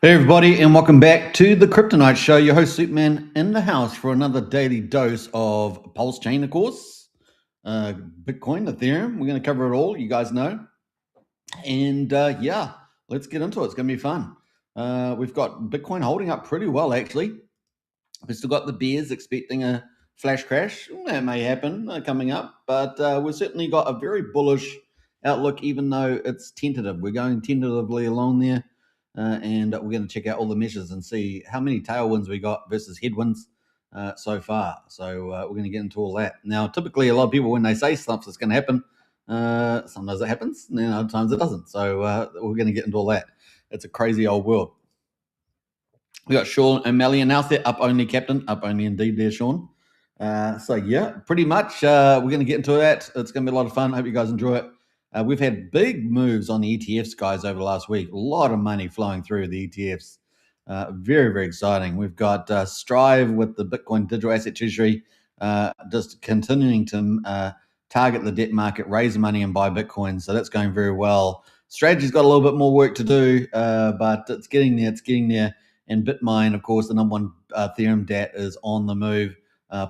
Hey everybody, and welcome back to the Kryptonite Show. Your host Superman in the house for another daily dose of PulseChain, of course, Bitcoin, Ethereum. We're going to cover it all, you guys know. And yeah, let's get into it. It's going to be fun. We've got Bitcoin holding up pretty well, actually. We've still got the bears expecting a flash crash. That may happen coming up, but we've certainly got a very bullish outlook, even though it's tentative. We're going tentatively along there. And we're going to check out all the measures and see how many tailwinds we got versus headwinds so far. So we're going to get into all that. Now, typically, a lot of people, when they say stuff that's going to happen, sometimes it happens, and then other times it doesn't. So we're going to get into all that. It's a crazy old world. We got Sean O'Malley announced there, up only captain, up only indeed there, Sean. So yeah, pretty much we're going to get into that. It's going to be a lot of fun. I hope you guys enjoy it. We've had big moves on the ETFs, guys, over the last week. A lot of money flowing through the ETFs. Very, very exciting. We've got Strive with the Bitcoin Digital Asset Treasury just continuing to target the debt market, raise money and buy Bitcoin. So that's going very well. Strategy's got a little bit more work to do, but it's getting there. It's getting there. And Bitmine, of course, the number one Ethereum DAT is on the move,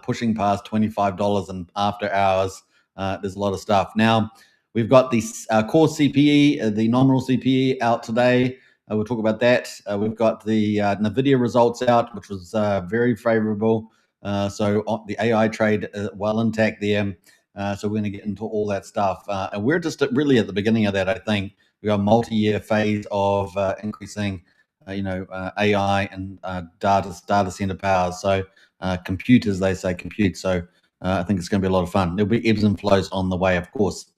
pushing past $25 and after hours. There's a lot of stuff. Now, we've got the core CPE, the nominal CPE out today. We'll talk about that. We've got the Nvidia results out, which was very favorable. So the AI trade well intact there. So we're going to get into all that stuff. And we're just really at the beginning of that, I think. We've got a multi-year phase of increasing AI and data center power. So computers, they say compute. So I think it's going to be a lot of fun. There'll be ebbs and flows on the way, of course.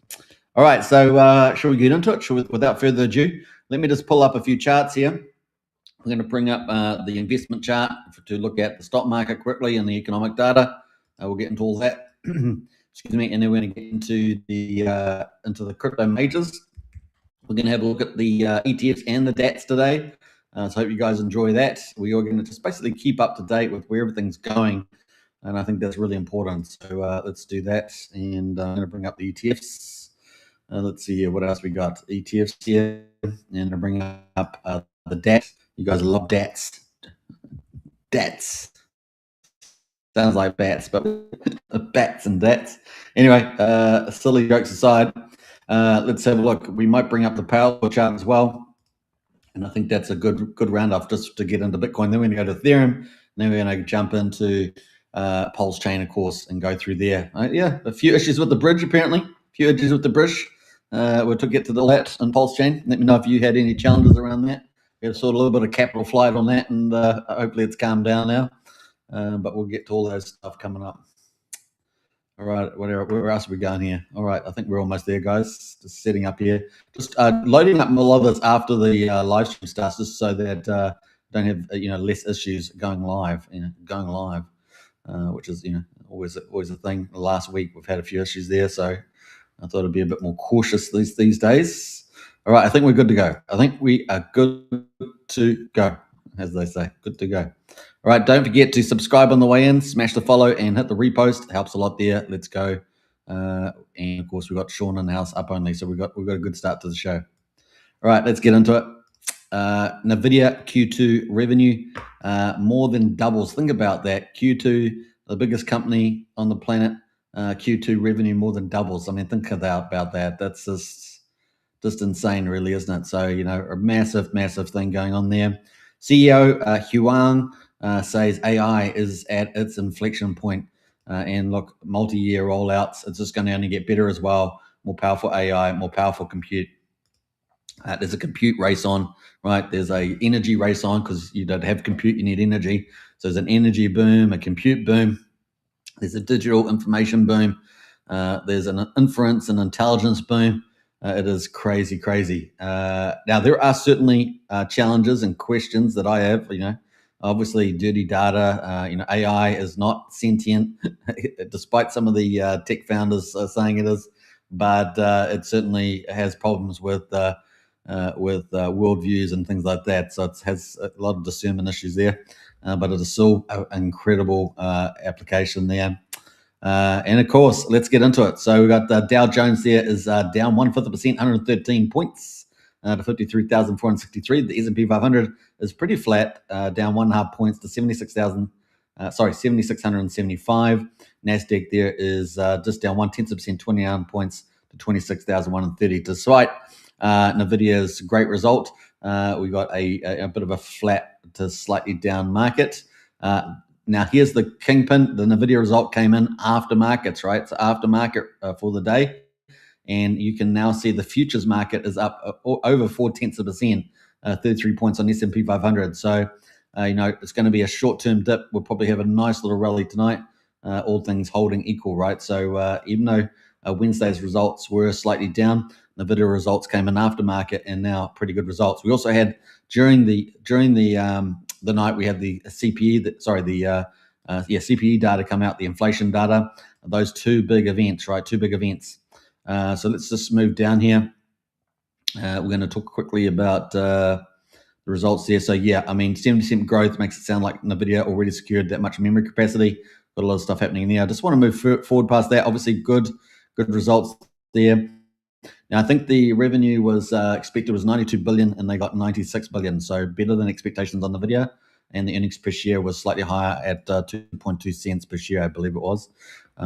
All right, so shall we get into it? Without further ado, let me just pull up a few charts here. We're going to bring up the investment chart to look at the stock market quickly and the economic data. We'll get into all that. Excuse me, and then we're going to get into the crypto majors. We're going to have a look at the ETFs and the DATs today. So I hope you guys enjoy that. We are going to just basically keep up to date with where everything's going. And I think that's really important. So let's do that. And I'm going to bring up the ETFs. Let's see here. What else we got? ETFs here. And I'll bring up the DAT. You guys love DATs. DATs. Sounds like bats, but bats and DATs. Anyway, silly jokes aside, let's have a look. We might bring up the power chart as well. And I think that's a good roundup just to get into Bitcoin. Then we're going to go to Ethereum. And then we're going to jump into PulseChain, of course, and go through there. Yeah, a few issues with the bridge, apparently. A few issues with the bridge. We'll get to the lat and PulseChain. Let me know if you had any challenges around that. We had sort of a little bit of capital flight on that, and hopefully it's calmed down now. But we'll get to all those stuff coming up. All right, where else are we going here? All right, I think we're almost there, guys. Just setting up here. Just loading up a lot of this after the live stream starts, just so that don't have less issues going live. Which is always a thing. Last week we've had a few issues there, so I thought I'd be a bit more cautious these days. All right, I think we're good to go. I think we are good to go, as they say. Good to go. All right, don't forget to subscribe on the way in, smash the follow, and hit the repost. It helps a lot there. Let's go. And of course, we've got Sean in the house up only, so we've got a good start to the show. All right, let's get into it. Nvidia Q2 revenue more than doubles. Think about that. Q2, the biggest company on the planet, Q2 revenue more than doubles. I mean, think about that. That's just insane, really, isn't it? So, a massive thing going on there. CEO Huang says AI is at its inflection point. And look, multi-year rollouts, it's just going to only get better as well. More powerful AI, more powerful compute. There's a compute race on, right? There's a energy race on because you don't have compute, you need energy. So there's an energy boom, a compute boom. There's a digital information boom. There's an inference and intelligence boom. It is crazy. Now, there are certainly challenges and questions that I have, obviously dirty data, AI is not sentient, despite some of the tech founders saying it is, but it certainly has problems with worldviews and things like that. So it has a lot of discernment issues there, but it is still an incredible application there. And of course, let's get into it. So we've got the Dow Jones there is down 0.1%, 113 points. to 53,463. The S&P 500 is pretty flat, down 1.5 points to 7,675. Nasdaq there is just down 0.1%, 29 points to 26,130. Despite Nvidia's great result, we got a bit of a flat to slightly down market. Now here's the kingpin. The Nvidia result came in after markets, right? So after market for the day. And you can now see the futures market is up over 0.4%, 33 points on S&P 500. So, it's going to be a short-term dip. We'll probably have a nice little rally tonight, all things holding equal, right? So even though Wednesday's results were slightly down, Nvidia results came in after market and now pretty good results. We also had during the night we had the CPE, CPE data come out, the inflation data. Those two big events, right? Two big events. So let's just move down here. We're going to talk quickly about the results there. So yeah, I mean, 70% growth makes it sound like Nvidia already secured that much memory capacity. Got a lot of stuff happening there. I just want to move forward past that. Obviously, good results there. Now, I think the revenue was expected was 92 billion, and they got 96 billion, so better than expectations on Nvidia. And the earnings per share was slightly higher at 2.2 cents per share, I believe it was.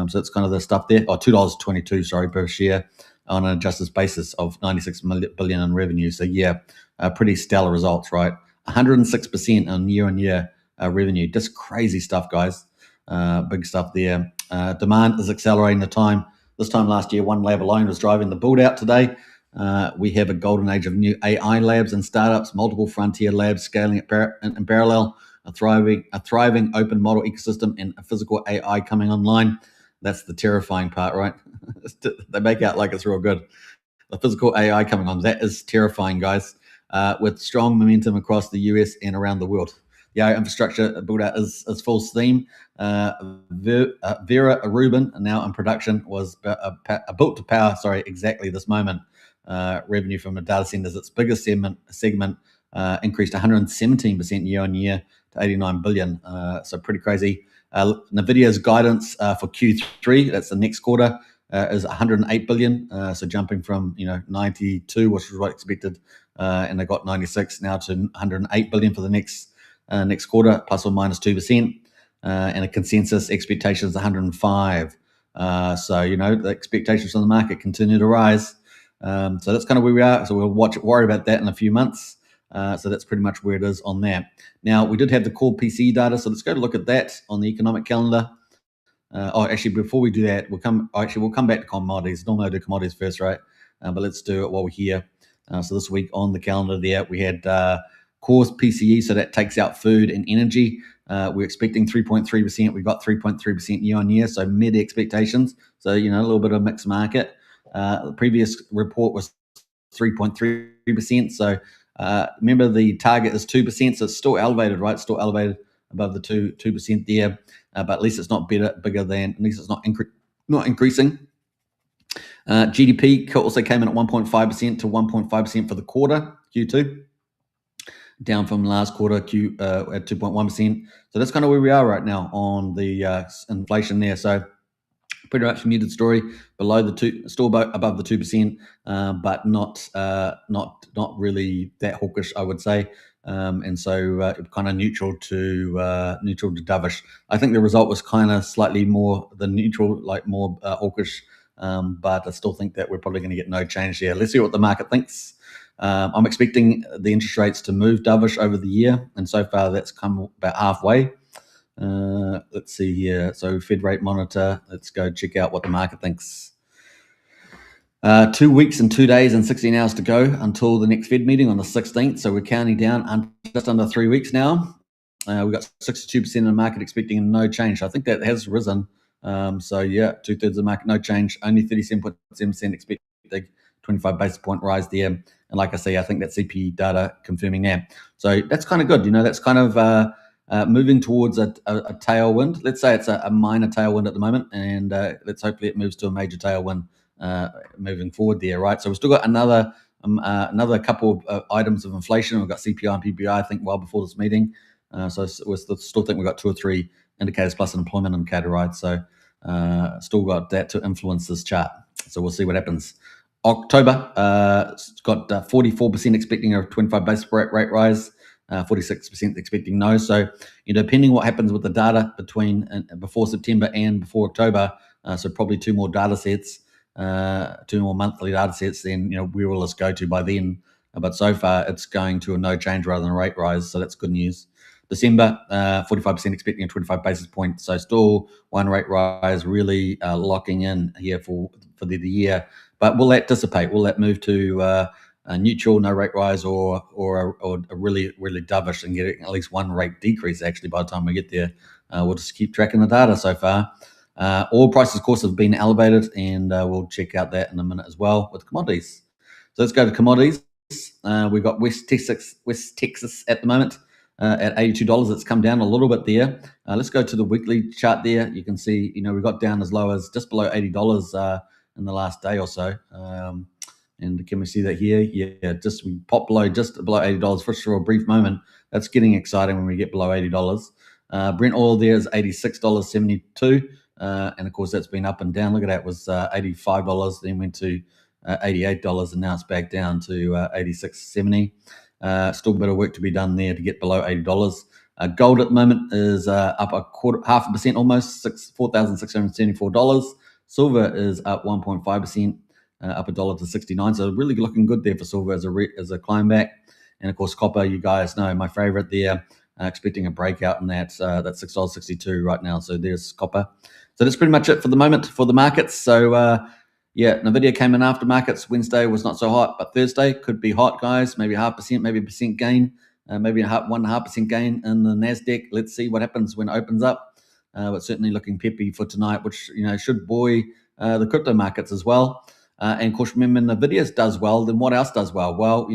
So it's kind of the stuff there. Oh, $2.22, sorry, per share on an adjusted basis of 96 billion in revenue. So yeah, pretty stellar results, right? 106% on year-on-year revenue. Just crazy stuff, guys. Big stuff there. Demand is accelerating This time last year, one lab alone was driving the build out. Today, we have a golden age of new AI labs and startups, multiple frontier labs scaling in parallel, a thriving open model ecosystem, and a physical AI coming online. That's the terrifying part, right? They make out like it's real good. The physical AI coming on, that is terrifying, guys, with strong momentum across the US and around the world. The AI infrastructure build out is full steam. Vera Rubin, now in production, was built to power, exactly this moment. Revenue from the data centers, its biggest segment increased 117% year on year to 89 billion. So pretty crazy. Nvidia's guidance for Q3, that's the next quarter, is 108 billion. So jumping from 92, which was what expected, and they got 96 now to 108 billion for the next quarter, plus or minus 2%. And a consensus expectation is 105. So the expectations from the market continue to rise. So that's kind of where we are. So we'll worry about that in a few months. So that's pretty much where it is on that. Now, we did have the core PCE data, so let's go to look at that on the economic calendar. Actually, before we do that, we'll come back to commodities. Normally I do commodities first, right? But let's do it while we're here. So this week on the calendar there, we had core PCE, so that takes out food and energy. We're expecting 3.3%. We got 3.3% year on year, so mid expectations. So, a little bit of a mixed market. The previous report was 3.3%. So remember, the target is 2%, so it's still elevated, right? Still elevated above the 2% there, but at least it's not bigger than, at least it's not increasing. GDP also came in at 1.5% to 1.5% for the quarter, Q2, down from last quarter, at 2.1%. So that's kind of where we are right now on the inflation there. So pretty much muted story, below the still above the 2%, but not really that hawkish, I would say. And so kind of neutral to dovish. I think the result was kind of slightly more than neutral, like more hawkish. But I still think that we're probably going to get no change there. Let's see what the market thinks. I'm expecting the interest rates to move dovish over the year, and so far that's come about halfway. Let's see here. So Fed rate monitor. Let's go check out what the market thinks. 2 weeks and 2 days and 16 hours to go until the next Fed meeting on the 16th. So we're counting down just under 3 weeks now. We've got 62% of the market expecting no change. I think that has risen. So yeah, 2/3 of the market, no change. Only 37.7% expect a 25 basis point rise there. And like I say, I think that CPE data confirming that. So that's kind of good. That's kind of moving towards a tailwind. Let's say it's a minor tailwind at the moment, and let's hopefully it moves to a major tailwind moving forward there, right? So we've still got another couple of items of inflation. We've got CPI and PPI, I think, well before this meeting. So we still think we've got 2 or 3 indicators plus an employment indicator, right? So still got that to influence this chart. So we'll see what happens. October, it's got 44% expecting a 25 basis point rate rise, 46% expecting no. So, depending what happens with the data between before September and before October, so probably two more data sets, two more monthly data sets, then where will this go to by then? But so far, it's going to a no change rather than a rate rise, so that's good news. December, 45% expecting a 25 basis point, so still one rate rise, really locking in here for the year. But will that dissipate? Will that move to a neutral, no rate rise, or a really, really dovish and getting at least one rate decrease actually by the time we get there? We'll just keep tracking the data so far. Oil prices, of course, have been elevated, and we'll check out that in a minute as well with commodities. So let's go to commodities. We've got West Texas at the moment at $82. It's come down a little bit there. Let's go to the weekly chart there. You can see, we got down as low as just below $80 in the last day or so. And can we see that here? Yeah, we popped just below $80 for a brief moment. That's getting exciting when we get below $80. Brent oil there is $86.72. And of course, that's been up and down. Look at that, it was $85, then went to $88, and now it's back down to $86.70. Still a bit of work to be done there to get below $80. Gold at the moment is up 0.5% almost, $4,674. Silver is up 1.5%, up $1 to 69. So really looking good there for silver as a climb back. And of course, copper, you guys know my favorite there, expecting a breakout in that $6.62 right now. So there's copper. So that's pretty much it for the moment for the markets. So Nvidia came in after markets. Wednesday was not so hot, but Thursday could be hot, guys. Maybe 0.5%, maybe 1% gain, maybe 1.5% gain in the Nasdaq. Let's see what happens when it opens up. But certainly looking peppy for tonight, which should buoy the crypto markets as well. And of course, remember, Nvidia does well. Then what else does well? Well,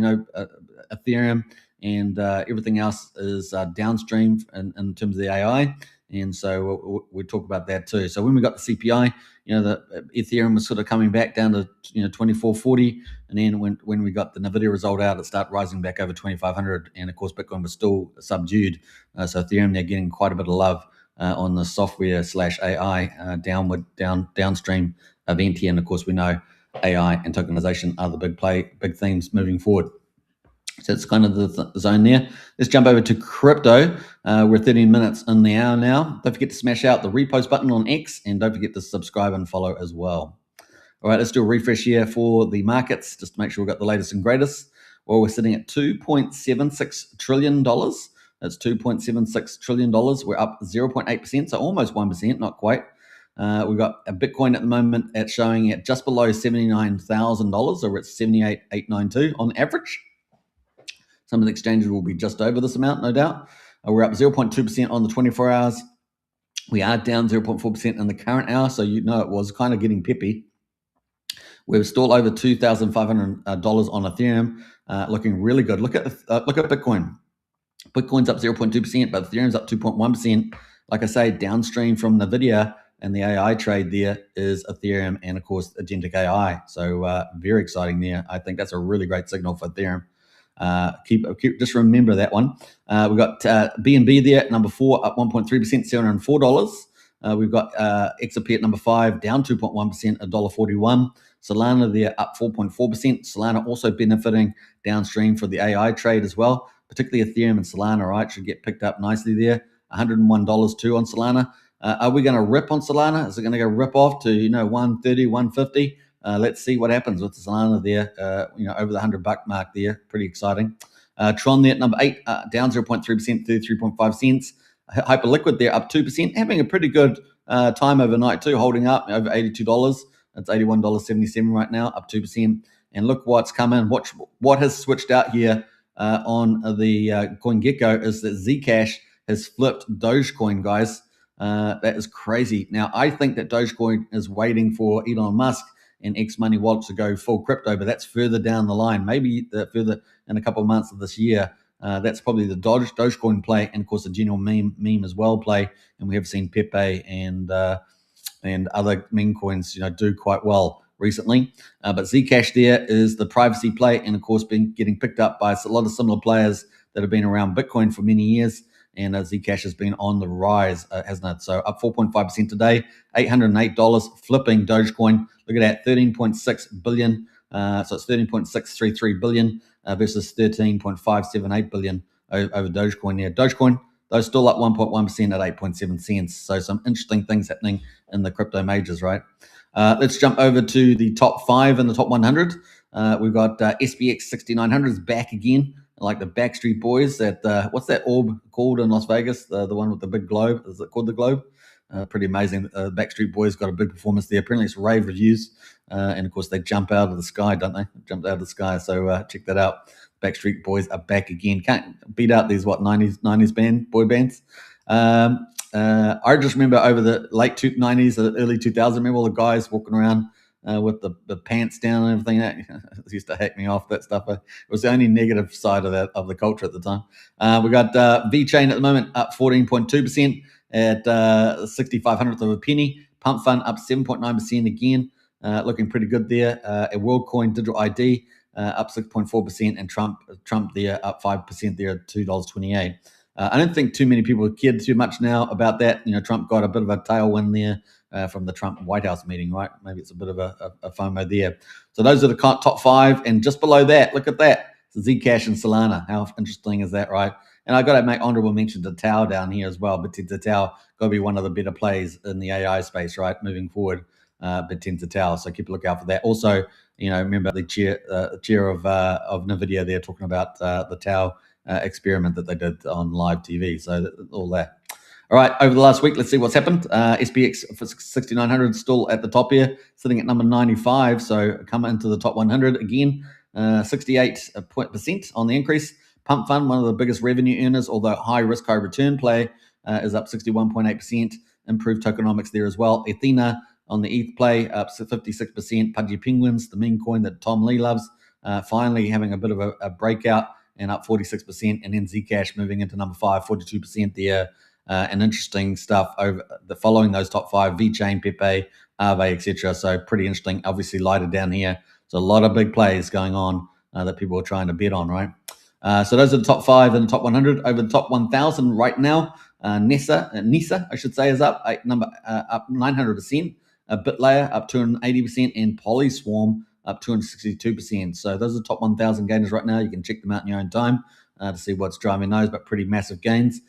Ethereum and everything else is downstream in terms of the AI. And so we'll talk about that too. So when we got the CPI, the Ethereum was sort of coming back down to 2440, and then when we got the Nvidia result out, it started rising back over 2500, and of course Bitcoin was still subdued. So Ethereum, they're getting quite a bit of love on the software / AI downstream event here, and of course we know AI and tokenization are the big themes moving forward. So it's kind of the zone there. Let's jump over to crypto. We're 13 minutes in the hour now. Don't forget to smash out the repost button on X, and don't forget to subscribe and follow as well. All right, let's do a refresh here for the markets, just to make sure we've got the latest and greatest. Well, we're sitting at $2.76 trillion. That's $2.76 trillion. We're up 0.8%, so almost 1%, not quite. We've got a Bitcoin at the moment showing at just below $79,000, or it's $78,892 on average. Some of the exchanges will be just over this amount, no doubt. We're up 0.2% on the 24 hours. We are down 0.4% in the current hour, so it was kind of getting peppy. We're still over $2,500 on Ethereum, looking really good. Look at Bitcoin. Bitcoin's up 0.2%, but Ethereum's up 2.1%. Like I say, downstream from Nvidia and the AI trade there is Ethereum and, of course, agentic AI. So very exciting there. I think that's a really great signal for Ethereum. Just remember that one. We've got BNB there at number 4, up 1.3%, $704. We've got XRP at number 5, down 2.1%, $1.41. Solana there up 4.4%. Solana also benefiting downstream for the AI trade as well, particularly Ethereum and Solana, right? Should get picked up nicely there. $101 too on Solana. Are we going to rip on Solana? Is it going to go rip off to 130, 150? Let's see what happens with Solana there. Over the $100 mark there, pretty exciting. Tron there at number 8, down 0.3%, 33.5 cents. Hyperliquid there up 2%, having a pretty good time overnight too, holding up over $82. It's $81.77 right now, up 2%. And look what's come in. What has switched out here on the CoinGecko is that Zcash has flipped Dogecoin, guys. That is crazy. Now, I think that Dogecoin is waiting for Elon Musk and X Money Wallet to go full crypto, but that's further down the line, maybe further in a couple of months of this year. That's probably the Dogecoin play, and of course the general meme as well play. And we have seen Pepe and other meme coins, do quite well recently. But Zcash there is the privacy play, and of course been getting picked up by a lot of similar players that have been around Bitcoin for many years. And Zcash has been on the rise, hasn't it? So up 4.5% today, $808, flipping Dogecoin. Look at that, $13.6 billion So it's 13.633 billion versus 13.578 billion over Dogecoin there. Dogecoin, though, still up 1.1% at 8.7 cents. So some interesting things happening in the crypto majors, right? Let's jump over to the top 5 and the top 100. We've got SPX 6900 is back again, like the Backstreet Boys. What's that orb called in Las Vegas? The one with the big globe. Is it called the globe? Pretty amazing. Backstreet Boys got a big performance there. Apparently, it's rave reviews, and of course they jump out of the sky, don't they? Jumped out of the sky. So check that out. Backstreet Boys are back again. Can't beat out these 90s boy bands. I just remember over the late 90s, early 2000s, remember all the guys walking around with the pants down and everything. That used to hack me off, that stuff. It was the only negative side of the culture at the time. We got VeChain at the moment up 14.2% at 6,500th of a penny. Pump Fund up 7.9% again, looking pretty good there. A WorldCoin Digital ID up 6.4%, and Trump there up 5% there at $2.28. I don't think too many people cared too much now about that. Trump got a bit of a tailwind there from the Trump White House meeting, right? Maybe it's a bit of a FOMO there. So those are the top 5, and just below that, look at that. It's Zcash and Solana. How interesting is that, right? And I got to make honorable mention to Tau down here as well. Baptista Tau got to be one of the better plays in the AI space, right? Moving forward, Baptista Tau. So keep a lookout for that. Also, remember the chair of Nvidia there talking about the Tau experiment that they did on live TV. So all that. All right, over the last week, let's see what's happened. SPX for 6,900 still at the top here, sitting at number 95. So come into the top 100 again, 68% on the increase. Pump Fund, one of the biggest revenue earners, although high risk, high return play, is up 61.8%. Improved tokenomics there as well. Athena on the ETH play up 56%. Pudgy Penguins, the meme coin that Tom Lee loves, finally having a bit of a breakout and up 46%. And then Zcash moving into number 5, 42% there. And interesting stuff over the following those top 5: VeChain, Pepe, Aave, etc. So pretty interesting. Obviously lighted down here. So a lot of big plays going on that people are trying to bet on, right? So those are the top 5 and the top 100. Over the top 1,000 right now, NISA, I should say, is up up 900%. BitLayer up 280%, and Polyswarm up 262%. So those are the top 1,000 gainers right now. You can check them out in your own time to see what's driving those, but pretty massive gains.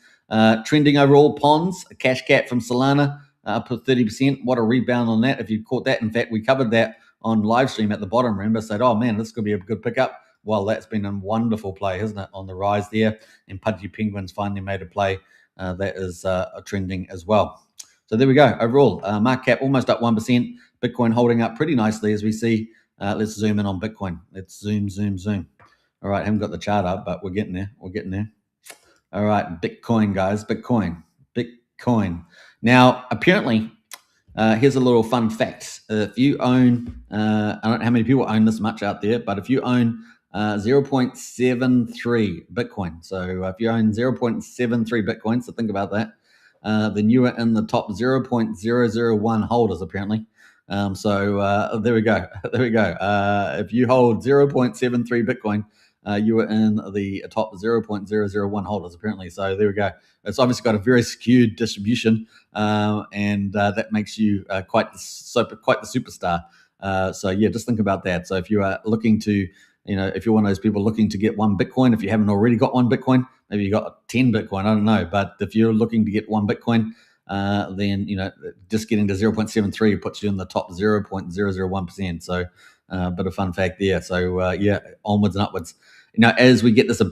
Trending overall, Pons, a cash cat from Solana, up to 30%. What a rebound on that. If you caught that, in fact, we covered that on live stream at the bottom, remember, said, oh man, this could be a good pickup. Well, that's been a wonderful play, isn't it, on the rise there. And Pudgy Penguins finally made a play that is trending as well. So there we go. Overall, market cap almost up 1%. Bitcoin holding up pretty nicely as we see. Let's zoom in on Bitcoin. Let's zoom. All right, I haven't got the chart up, but we're getting there. All right, Bitcoin, guys. Bitcoin. Now, apparently, here's a little fun fact. If you own, I don't know how many people own this much out there, but if you own 0.73 Bitcoin, so if you own 0.73 Bitcoin, so think about that, then you are in the top 0.001 holders, apparently. So there we go. If you hold 0.73 Bitcoin, you were in the top 0.001 holders, apparently. So there we go. It's obviously got a very skewed distribution, and that makes you quite the superstar. So yeah, just think about that. So if you are looking to, if you're one of those people looking to get one Bitcoin, if you haven't already got one Bitcoin, maybe you got 10 Bitcoin, I don't know. But if you're looking to get one Bitcoin, then just getting to 0.73 puts you in the top 0.001%. So a bit of fun fact there. So yeah, onwards and upwards. As we get this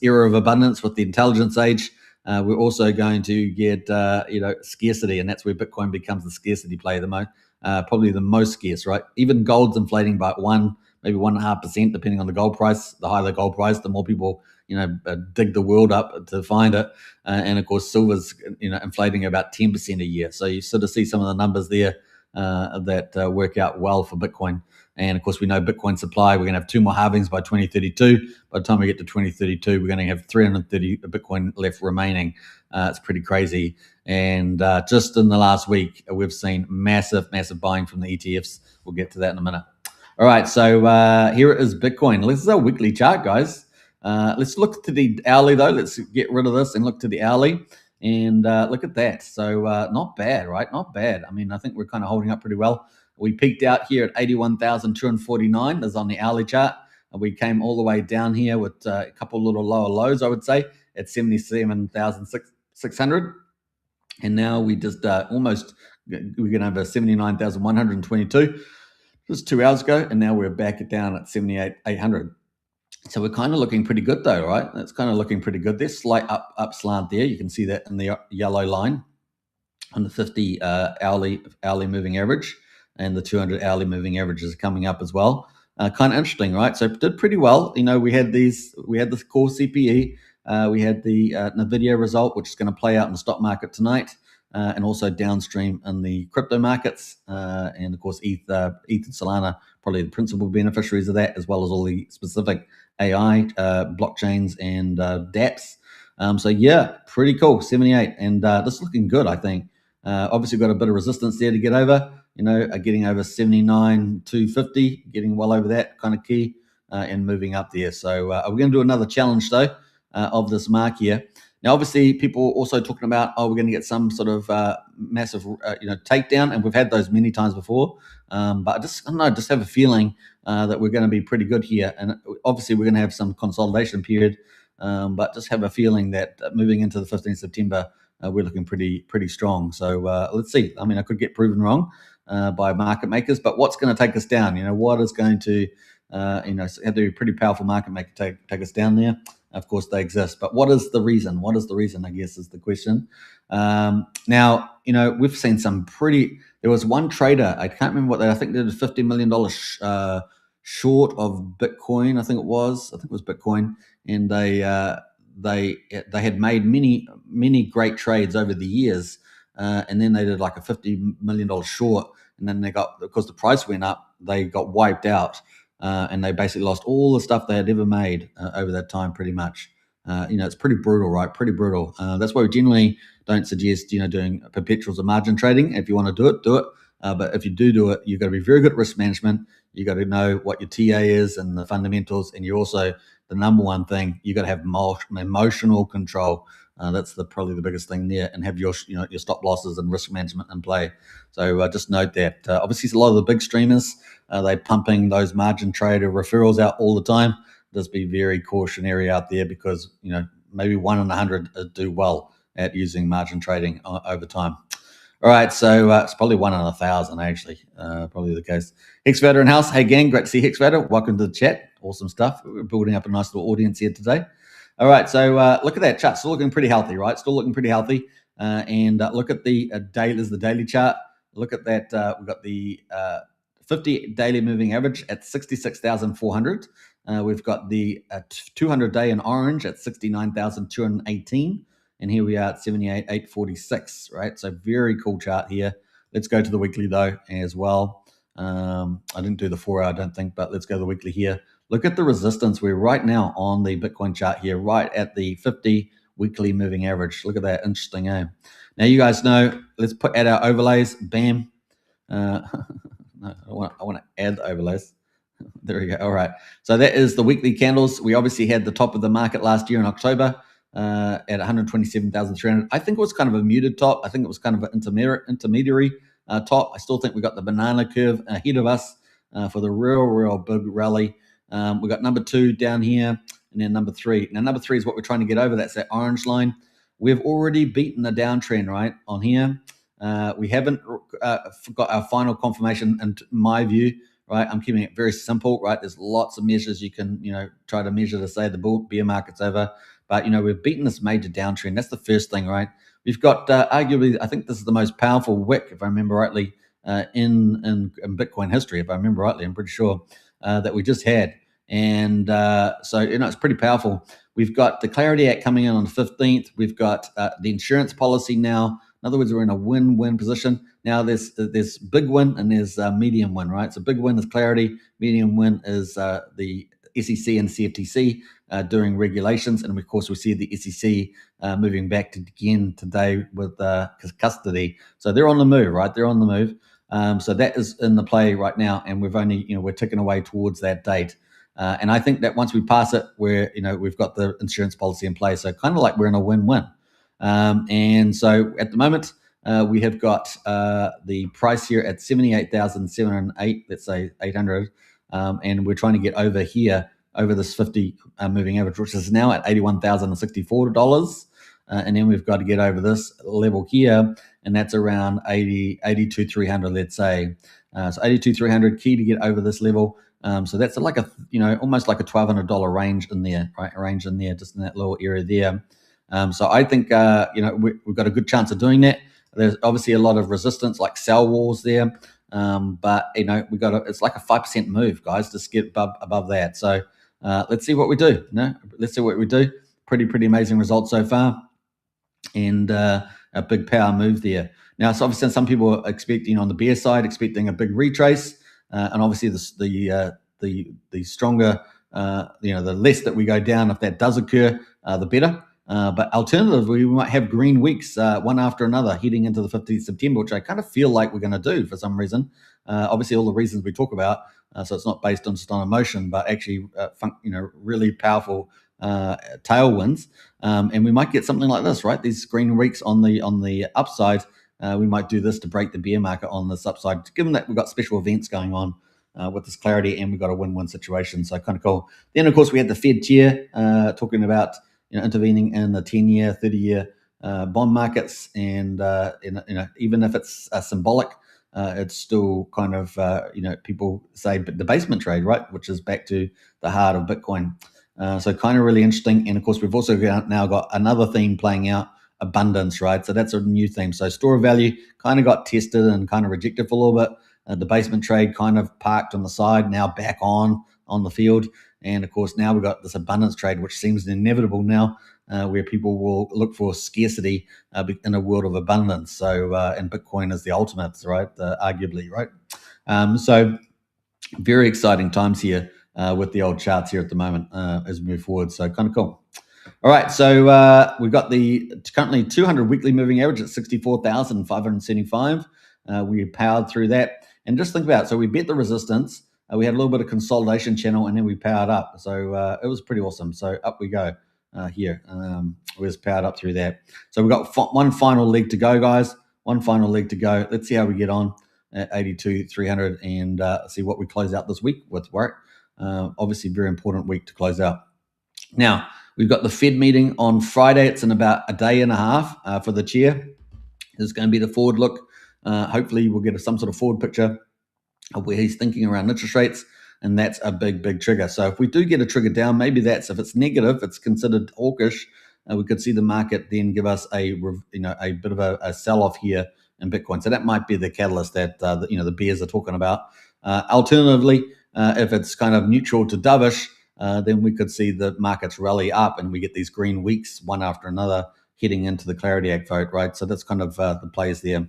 era of abundance with the intelligence age, we're also going to get scarcity, and that's where Bitcoin becomes the scarcity play the most, probably the most scarce, right? Even gold's inflating by 1.5%, depending on the gold price. The higher the gold price, the more people dig the world up to find it, and of course silver's inflating about 10% a year. So you sort of see some of the numbers there that work out well for Bitcoin. And of course, we know Bitcoin supply, we're going to have 2 more halvings by 2032. By the time we get to 2032, we're going to have 330 Bitcoin left remaining. It's pretty crazy. And just in the last week, we've seen massive buying from the ETFs. We'll get to that in a minute. All right, so here is Bitcoin. This is our weekly chart, guys. Let's look to the hourly, though. Let's get rid of this and look to the hourly. And look at that. So not bad, right? Not bad. I mean, I think we're kind of holding up pretty well. We peaked out here at 81,249. That's on the hourly chart. And we came all the way down here with a couple of little lower lows, I would say, at 77,600. And now we just almost, we're going over 79,122 just 2 hours ago. And now we're back down at 78,800. So we're kind of looking pretty good though, right? That's kind of looking pretty good. There's slight up slant there. You can see that in the yellow line on the 50 hourly moving average, and the 200 hourly moving averages are coming up as well. Kind of interesting, right? So it did pretty well. You know, we had this core CPE, we had the Nvidia result, which is going to play out in the stock market tonight, and also downstream in the crypto markets, and of course ETH and Solana, probably the principal beneficiaries of that, as well as all the specific AI blockchains and dApps. So yeah, pretty cool, 78, and this is looking good, I think. Obviously, we've got a bit of resistance there to get over. You know, getting over 79,250, getting well over that kind of key, and moving up there. So we're going to do another challenge though of this mark here. Now, obviously, people also talking about, oh, we're going to get some sort of massive, takedown, and we've had those many times before. But I don't know, just have a feeling that we're going to be pretty good here, and obviously we're going to have some consolidation period. But just have a feeling that moving into the 15th September, we're looking pretty strong. So let's see. I mean, I could get proven wrong by market makers, but what's going to take us down? You know, what is going to, have to be a pretty powerful market maker take us down there? Of course, they exist, but what is the reason? What is the reason, I guess, is the question. Now, we've seen some pretty. There was one trader, I can't remember what they. I think they did $50 million short of Bitcoin. I think it was Bitcoin, and they had made many great trades over the years, and then they did like a $50 million short, and then they got, because the price went up, they got wiped out, and they basically lost all the stuff they had ever made over that time, pretty much. It's pretty brutal, right? Pretty brutal. That's why we generally don't suggest doing perpetuals or margin trading. If you want to do it. But if you do it, you've got to be very good at risk management. You got to know what your TA is and the fundamentals, and you also, the number one thing, you got to have emotional control. That's probably the biggest thing there, and have your stop losses and risk management in play. So just note that. Obviously, a lot of the big streamers, they're pumping those margin trader referrals out all the time. Just be very cautionary out there, because maybe 1 in 100 do well at using margin trading over time. All right, so it's probably 1 in 1,000 actually, probably the case. Hexvader in house. Hey gang, great to see Hexvader. Welcome to the chat. Awesome stuff. We're building up a nice little audience here today. All right, so look at that chart. Still looking pretty healthy, right? Still looking pretty healthy. And look at the daily. This is the daily chart. Look at that. We've got the 50 daily moving average at 66,400. We've got the 200-day in orange at 69,218. And here we are at 78,846, right? So very cool chart here. Let's go to the weekly though as well. I didn't do the 4 hour, I don't think, but let's go to the weekly here. Look at the resistance. We're right now on the Bitcoin chart here, right at the 50 weekly moving average. Look at that, interesting, eh? Now you guys know, let's add our overlays. Bam. No, I want to add the overlays. There we go. All right. So that is the weekly candles. We obviously had the top of the market last year in October at 127,300. I think it was kind of a muted top. I think it was kind of an intermediary top. I still think we got the banana curve ahead of us for the real big rally. We got number 2 down here, and then number 3. Now number 3 is what we're trying to get over. That's that orange line. We've already beaten the downtrend, right, on here. We haven't got our final confirmation, in my view, right? I'm keeping it very simple, right? There's lots of measures you can, try to measure to say the bear market's over. But, we've beaten this major downtrend. That's the first thing, right? We've got arguably, I think this is the most powerful wick, if I remember rightly, in Bitcoin history, if I remember rightly, I'm pretty sure, that we just had. And so, it's pretty powerful. We've got the Clarity Act coming in on the 15th. We've got the insurance policy now. In other words, we're in a win-win position. Now there's big win and there's medium win, right? So big win is clarity. Medium win is the SEC and CFTC doing regulations. And of course, we see the SEC moving back again today with custody. So they're on the move, right? They're on the move. So that is in the play right now. And we've only, we're ticking away towards that date. And I think that once we pass it, we've got the insurance policy in place. So kind of like we're in a win-win. And so at the moment, we have got the price here at 78,708, let's say 800, and we're trying to get over here, over this 50 moving average, which is now at $81,064. And then we've got to get over this level here, and that's around 82,300, let's say. So 82,300, key to get over this level. So that's like a, almost like a $1,200 range in there, right? A range in there, just in that little area there. So I think, we've got a good chance of doing that. There's obviously a lot of resistance, like sell walls there. But, we got it's like a 5% move, guys, just get above that. So let's see what we do. Let's see what we do. Pretty amazing results so far. And a big power move there. Now, it's obviously some people are expecting on the bear side, expecting a big retrace, and obviously the stronger, the less that we go down, if that does occur, the better. But alternatively, we might have green weeks, one after another, heading into the 15th of September, which I kind of feel like we're going to do for some reason. Obviously, all the reasons we talk about, so it's not based on just on emotion, but actually, really powerful tailwinds, and we might get something like this, right? These green weeks on the upside. We might do this to break the bear market on this upside, given that we've got special events going on with this clarity, and we've got a win-win situation. So kind of cool. Then, of course, we had the Fed chair talking about intervening in the 10-year, 30-year bond markets, and even if it's symbolic, it's still kind of people say the basement trade, right, which is back to the heart of Bitcoin. So kind of really interesting. And of course, we've also now got another theme playing out, abundance, right? So that's a new theme. So store of value kind of got tested and kind of rejected for a little bit. The basement trade kind of parked on the side, now back on the field. And of course, now we've got this abundance trade, which seems inevitable now, where people will look for scarcity in a world of abundance. So, and Bitcoin is the ultimate, right? Arguably, right? So very exciting times here with the old charts here at the moment as we move forward. So kind of cool. All right, so we've got the currently 200 weekly moving average at 64,575. We powered through that. And just think about it. So we bet the resistance. We had a little bit of consolidation channel, and then we powered up. So it was pretty awesome. So up we go here. We just powered up through that. So we've got one final leg to go, guys. One final leg to go. Let's see how we get on at 82,300 and see what we close out this week with work. Obviously, very important week to close out. Now, we've got the Fed meeting on Friday. It's in about a day and a half for the chair. There's going to be the forward look. Hopefully, we'll get some sort of forward picture of where he's thinking around interest rates, and that's a big trigger. So if we do get a trigger down, maybe if it's negative, it's considered hawkish. We could see the market then give us a bit of a sell-off here in Bitcoin. So that might be the catalyst that the bears are talking about. Alternatively, if it's kind of neutral to dovish, then we could see the markets rally up and we get these green weeks one after another heading into the Clarity Act vote, right? So that's kind of the plays there.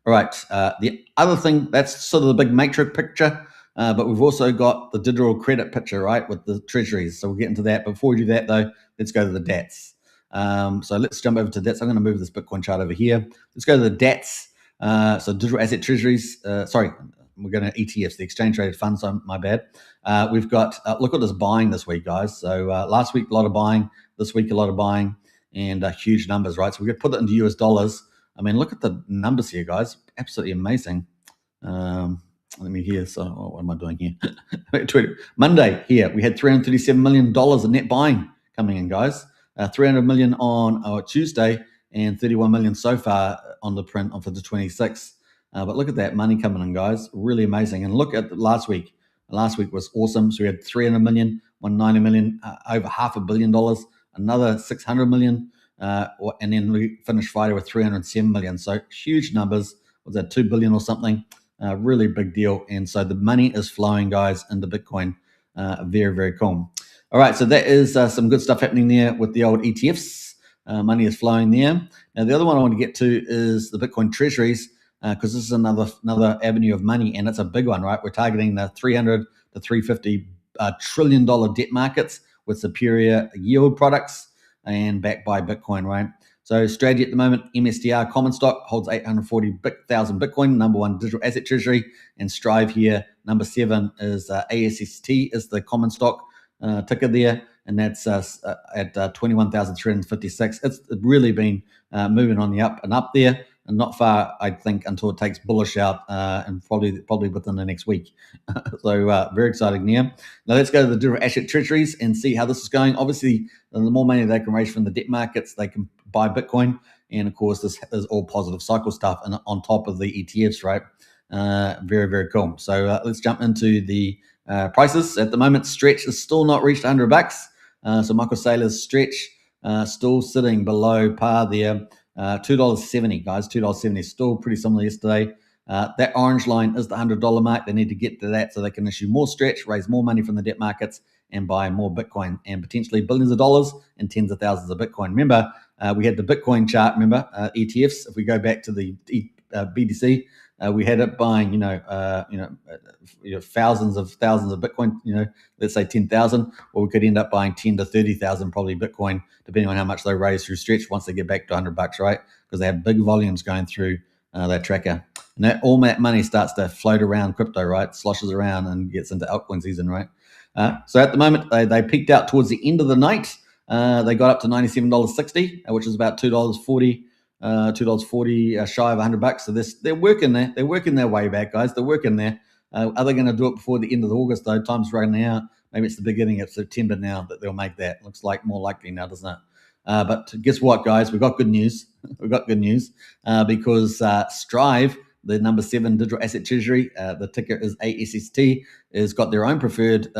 All right, the other thing, that's sort of the big matrix picture, but we've also got the digital credit picture, right, with the treasuries. So we'll get into that. But before we do that, though, let's go to the DATs. So let's jump over to DATs. I'm going to move this Bitcoin chart over here. Let's go to the DATs. So digital asset treasuries, we're going to ETFs, the exchange traded funds, my bad. We've got, look at this buying this week, guys. So last week, a lot of buying. This week, a lot of buying, and huge numbers, right? So we could put it into US dollars. I mean, look at the numbers here, guys. Absolutely amazing. Let me hear. So what am I doing here? Monday here, we had $337 million in net buying coming in, guys. 300 million on Tuesday and 31 million so far on the print for the 26th. But look at that money coming in, guys. Really amazing. And look at last week. Last week was awesome. So we had 300 million, 190 million, over $500 million, another 600 million. And then we finished Friday with 307 million. So huge numbers. Was that 2 billion or something? Really big deal. And so the money is flowing, guys, into Bitcoin. Very cool. All right, so that is some good stuff happening there with the old ETFs. Money is flowing there. Now, the other one I want to get to is the Bitcoin treasuries, because this is another avenue of money, and it's a big one, right? We're targeting the 300 to 350 trillion dollar debt markets with superior yield products and backed by Bitcoin, right? So strategy at the moment, MSTR common stock holds 840,000 Bitcoin, number one digital asset treasury, and Strive here, number 7 is ASST is the common stock ticker there, and that's at 21,356. It's really been moving on the up and up there. and not far, I think, until it takes bullish out, and probably within the next week. So very exciting there. Now let's go to the different asset treasuries and see how this is going. Obviously, the more money they can raise from the debt markets, they can buy Bitcoin, and of course, this is all positive cycle stuff, and on top of the ETFs, right? Very, very cool. So let's jump into the prices. At the moment, Stretch is still not reached $100. So Michael Saylor's Stretch still sitting below par there. $2.70, guys. $2.70, still pretty similar yesterday. That orange line is the $100 mark. They need to get to that so they can issue more Stretch, raise more money from the debt markets, and buy more Bitcoin, and potentially billions of dollars and tens of thousands of Bitcoin. Remember, we had the Bitcoin chart. Remember, ETFs. If we go back to the BTC, we had it buying, thousands of Bitcoin. Let's say 10,000, or we could end up buying 10 to 30,000 probably Bitcoin, depending on how much they raise through Stretch once they get back to $100, right? Because they have big volumes going through that tracker, and all that money starts to float around crypto, right? Sloshes around and gets into altcoin season, right? So at the moment, they peaked out towards the end of the night. They got up to $97.60, which is about $2.40. $2.40 shy of $100. So they're working there. They're working their way back, guys. They're working there. Are they going to do it before the end of August, though? Time's running out. Maybe it's the beginning of September now that they'll make that. Looks like more likely now, doesn't it? But guess what, guys? We've got good news. We've got good news because Strive, the number 7 digital asset treasury, the ticker is ASST, has got their own preferred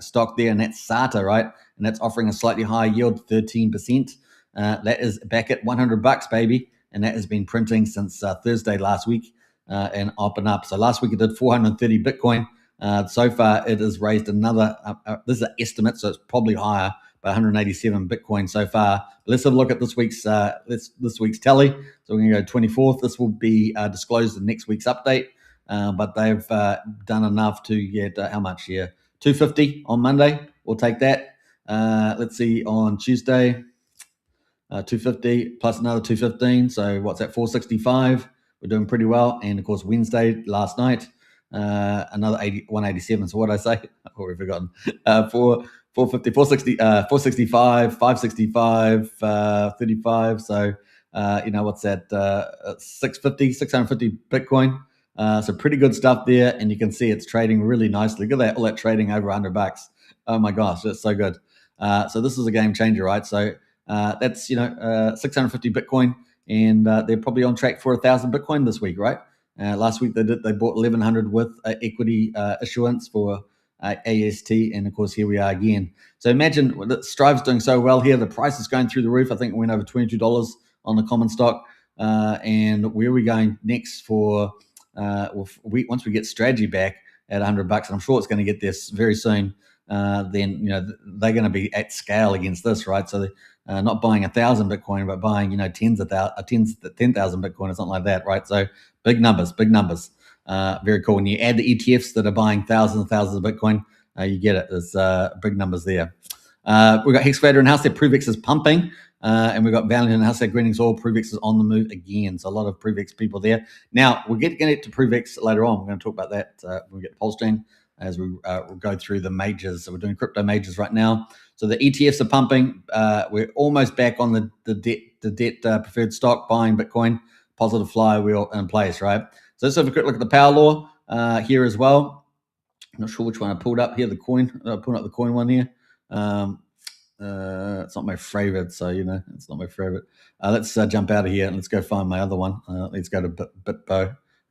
stock there, and that's SATA, right? And that's offering a slightly higher yield, 13%. That is back at $100, baby. And that has been printing since Thursday last week and up and up. So last week it did 430 Bitcoin. So far it has raised another, this is an estimate, so it's probably higher, but 187 Bitcoin so far. But let's have a look at this week's tally. So we're going to go 24th. This will be disclosed in next week's update. But they've done enough to get, how much here? 250 on Monday. We'll take that. Let's see, on Tuesday, 250 plus another 215. So what's that? 465. We're doing pretty well. And of course, Wednesday last night, another 187. So what did I say? I've already forgotten. 450, 460, 465, 565, 35. So what's that? 650 Bitcoin. So pretty good stuff there, and you can see it's trading really nicely. Look at that, all that trading over $100. Oh my gosh, that's so good. So this is a game changer, right? So that's 650 Bitcoin, and they're probably on track for 1,000 Bitcoin this week, right? Last week they bought 1,100 with equity issuance for AST, and of course here we are again. So imagine that Strive's doing so well here. The price is going through the roof. I think it went over $22 on the common stock. And where are we going next for? Once we get strategy back at $100, and I'm sure it's going to get this very soon. Then they're going to be at scale against this, right? So they're not buying 1,000 Bitcoin, but buying 10,000 Bitcoin or something like that, right? So big numbers. Very cool. When you add the ETFs that are buying thousands and thousands of Bitcoin, you get it. There's big numbers there. We've got Hexavator and House. Pruvex is pumping. And we've got Valiant and House. Greetings all. Pruvex is on the move again. So a lot of Pruvex people there. Now, we're going to get to Pruvex later on. We're going to talk about that when we get to PulseChain as we we'll go through the majors. So we're doing crypto majors right now. So the ETFs are pumping. We're almost back on the debt preferred stock, buying Bitcoin. Positive flywheel in place, right? So let's have a quick look at the power law here as well. I'm not sure which one I pulled up here. The coin. I pulled up the coin one here. It's not my favorite, so it's not my favorite. Let's jump out of here and let's go find my other one. Let's go to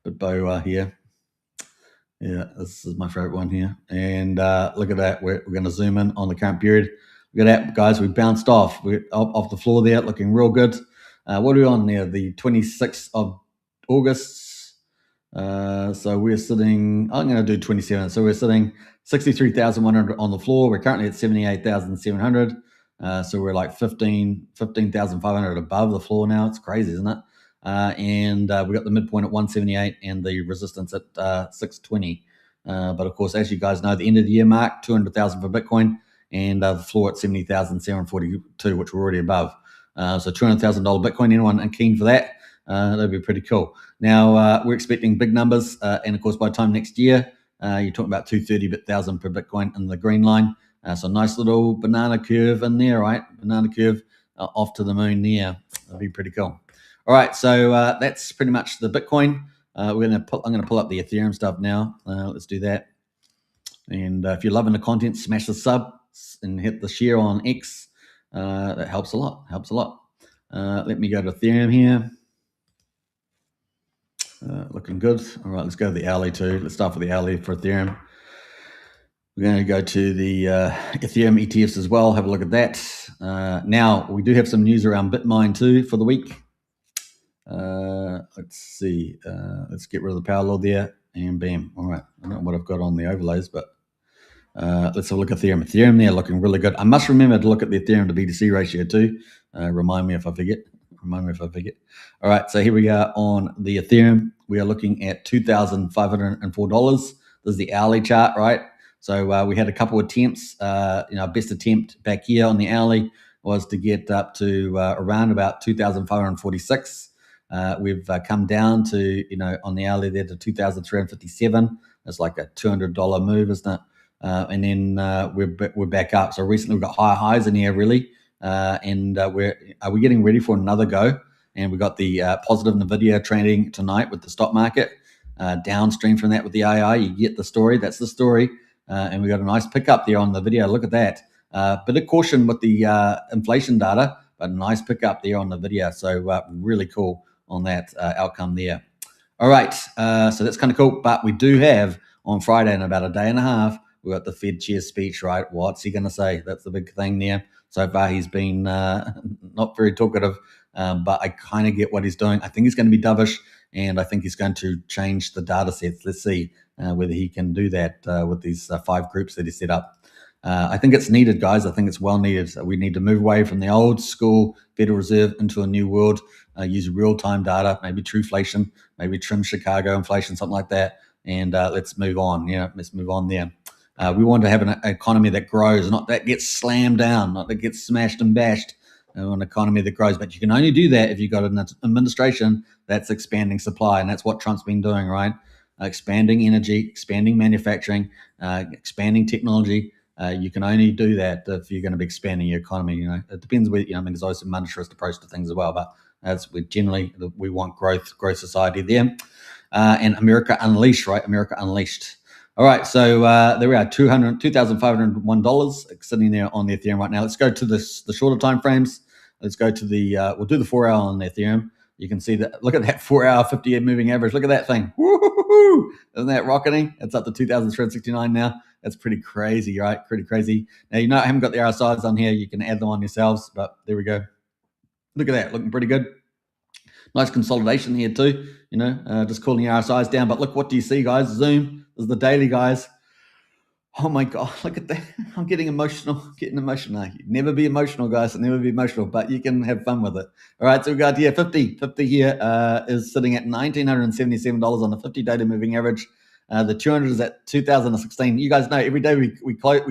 Bitbo here. Yeah, this is my favorite one here. And look at that. We're going to zoom in on the current period. Look at that, guys. We bounced off. We're off the floor there, looking real good. What are we on there? The 26th of August. So we're sitting, I'm going to do 27. So we're sitting 63,100 on the floor. We're currently at 78,700. So we're like 15,500 above the floor now. It's crazy, isn't it? And we got the midpoint at 178 and the resistance at 620. But of course, as you guys know, the end of the year mark, 200,000 for Bitcoin, and the floor at 70,742, which we're already above. So $200,000 Bitcoin. Anyone keen for that? That'd be pretty cool. Now, we're expecting big numbers. And of course, by the time next year, you're talking about 230,000 per Bitcoin in the green line. So nice little banana curve in there, right? Banana curve off to the moon there. That'd be pretty cool. All right, so that's pretty much the Bitcoin. I'm going to pull up the Ethereum stuff now. Let's do that. And if you're loving the content, smash the sub and hit the share on X. That helps a lot. Helps a lot. Let me go to Ethereum here. Looking good. All right, let's go to the hourly too. Let's start with the hourly for Ethereum. We're going to go to the Ethereum ETFs as well. Have a look at that. Now, we do have some news around Bitmine too for the week. Let's see. Let's get rid of the power law there. And bam. All right. I don't know what I've got on the overlays, but let's have a look at Ethereum. Ethereum there looking really good. I must remember to look at the Ethereum to BTC ratio too. Remind me if I forget. All right, so here we are on the Ethereum. We are looking at $2,504. This is the hourly chart, right? So we had a couple of attempts. Best attempt back here on the hourly was to get up to around about 2,546. We've come down to, on the hourly there to 2,357. That's like a $200 move, isn't it? And then we're back up. So recently we've got higher highs in here, really. We're getting ready for another go. And we got the positive Nvidia trading tonight with the stock market. Downstream from that with the AI, you get the story. That's the story. And we got a nice pickup there on the video. Look at that. Bit of caution with the inflation data, but a nice pickup there on the video. So really cool on that outcome there. All right. So that's kind of cool. But we do have on Friday in about a day and a half, we got the Fed chair speech, right? What's he going to say? That's the big thing there. So far, he's been not very talkative, but I kind of get what he's doing. I think he's going to be dovish, and I think he's going to change the data sets. Let's see whether he can do that with these 5 groups that he set up. I think it's needed, guys. I think it's well needed. We need to move away from the old school Federal Reserve into a new world, use real-time data, maybe Trueflation, maybe trim Chicago inflation, something like that, and let's move on. Let's move on there. We want to have an economy that grows, not that gets slammed down, not that gets smashed and bashed. An economy that grows, but you can only do that if you've got an administration that's expanding supply, and that's what Trump's been doing, right? Expanding energy, expanding manufacturing, expanding technology. You can only do that if you're going to be expanding your economy. It depends where. There's always a monetarist approach to things as well, but we want growth society there, and America unleashed, right? America unleashed. All right, so there we are, $2,501 sitting there on the Ethereum right now. Let's go to the shorter time frames. Let's go to we'll do the 4 hour on the Ethereum. You can see that. Look at that 4 hour 50-year moving average. Look at that thing. Woo-hoo-hoo. Isn't that rocketing? It's up to 2,369 now. That's pretty crazy, right? Pretty crazy. Now, I haven't got the RSIs on here. You can add them on yourselves, but there we go. Look at that, looking pretty good. Nice consolidation here too, just cooling your RSIs down. But look, what do you see, guys? Zoom. This is the daily, guys. Oh my God, look at that. I'm getting emotional. Never be emotional, guys. Never be emotional, but you can have fun with it. All right, so we got here 50. 50 here is sitting at $1,977 on the 50 daily moving average. The 200 is at 2016. You guys know every day we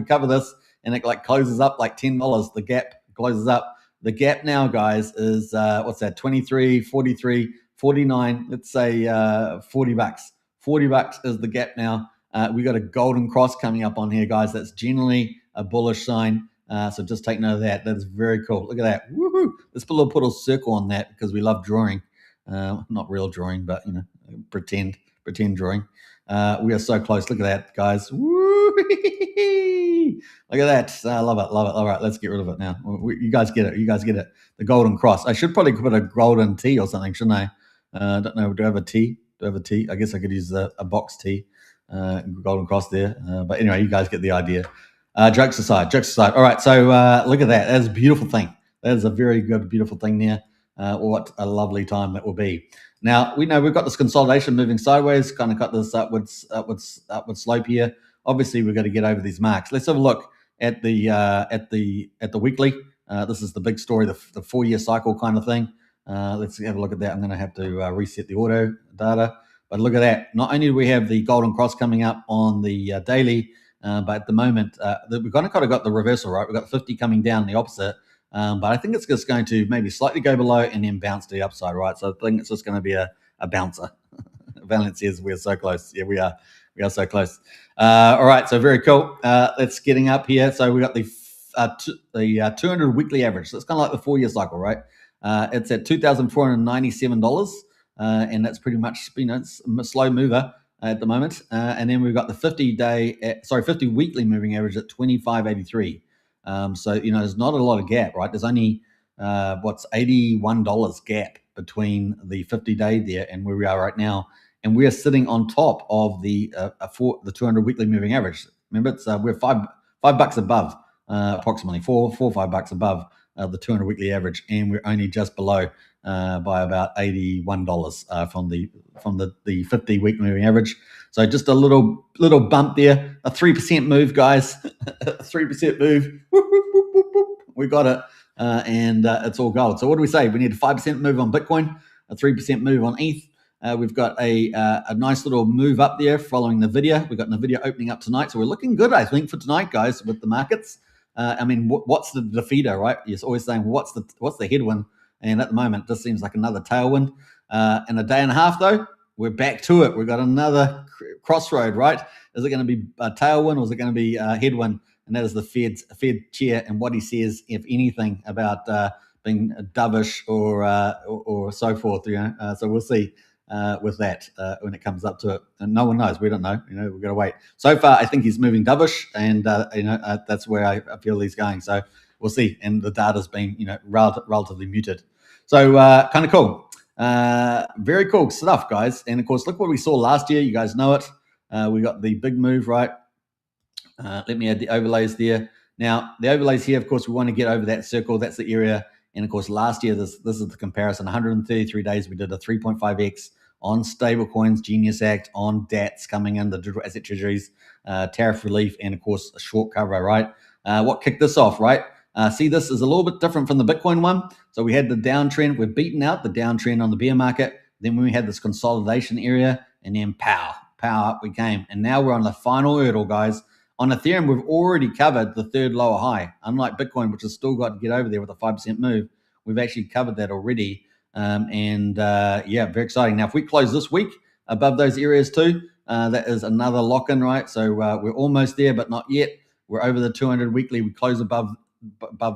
cover this, and it like closes up like $10. The gap closes up. The gap now, guys, is what's that? 23, 43, 49. Let's say $40. $40 is the gap now. We got a golden cross coming up on here, guys. That's generally a bullish sign. So just take note of that. That is very cool. Look at that. Woohoo! Let's put a little circle on that because we love drawing. Not real drawing, but pretend drawing. We are so close. Look at that, guys. Woo! Look at that. I love it. All right, let's get rid of it now. You guys get it. The golden cross. I should probably put a golden T or something, shouldn't I? I don't know. Do I have a T? I guess I could use a box T. Golden cross there. But anyway, you guys get the idea. Jokes aside. All right, so look at that. That's a beautiful thing. That is a very good, beautiful thing there. What a lovely time that will be. Now, we know we've got this consolidation moving sideways, kind of got this upwards slope here. Obviously, we've got to get over these marks. Let's have a look at the weekly. This is the big story, the 4-year cycle kind of thing. Let's have a look at that. I'm going to have to reset the auto data. But look at that. Not only do we have the golden cross coming up on the daily, but at the moment, we've kind of got the reversal, right? We've got 50 coming down the opposite. But I think it's just going to maybe slightly go below and then bounce to the upside, right? So I think it's just going to be a bouncer. Valence says we're so close. Yeah, we are. We are so close. All right, so very cool. Let's getting up here. So we got the 200 weekly average. So it's kind of like the 4-year cycle, right? It's at $2,497, and that's pretty much, it's a slow mover at the moment. And then we've got the 50 weekly moving average at 25.83. So there's not a lot of gap, right? There's only what's $81 gap between the 50-day there and where we are right now, and we're sitting on top of the 200 weekly moving average. Remember, it's we're $5 above, approximately $4 or $5 above the 200 weekly average, and we're only just below by about $81 from the 50 week moving average. So just a little bump there, a 3% move, guys, a 3% move. We got it, and it's all gold. So what do we say? We need a 5% move on Bitcoin, a 3% move on ETH. We've got a nice little move up there following Nvidia. We've got Nvidia opening up tonight, so we're looking good, I think, for tonight, guys, with the markets. I mean, what's the defeater, right? You're always saying, what's the headwind? And at the moment, this seems like another tailwind. In a day and a half, though, we're back to it. We've got another crossroad, right? Is it going to be a tailwind or is it going to be a headwind? And that is the Fed chair and what he says, if anything, about being dovish or so forth. So we'll see with that when it comes up to it. And no one knows. We don't know. We've got to wait. So far, I think he's moving dovish, and that's where I feel he's going. So we'll see. And the data's been relatively muted. So kind of cool. Very cool stuff, guys. And of course, look what we saw last year. You guys know it. We got the big move, right? Let me add the overlays there. Now, the overlays here, of course, we want to get over that circle. That's the area. And of course, last year, this is the comparison. 133 days, we did a 3.5x on stablecoins, Genius Act, on DATs coming in, the digital asset treasuries, tariff relief, and of course, a short cover, right? What kicked this off, right? See, this is a little bit different from the Bitcoin one. So we had the downtrend. We've beaten out the downtrend on the bear market. Then we had this consolidation area, and then pow up we came. And now we're on the final hurdle, guys. On Ethereum, we've already covered the third lower high. Unlike Bitcoin, which has still got to get over there with a 5% move, we've actually covered that already. Yeah, very exciting. Now, if we close this week above those areas too, that is another lock-in, right? So we're almost there, but not yet. We're over the 200 weekly. We close above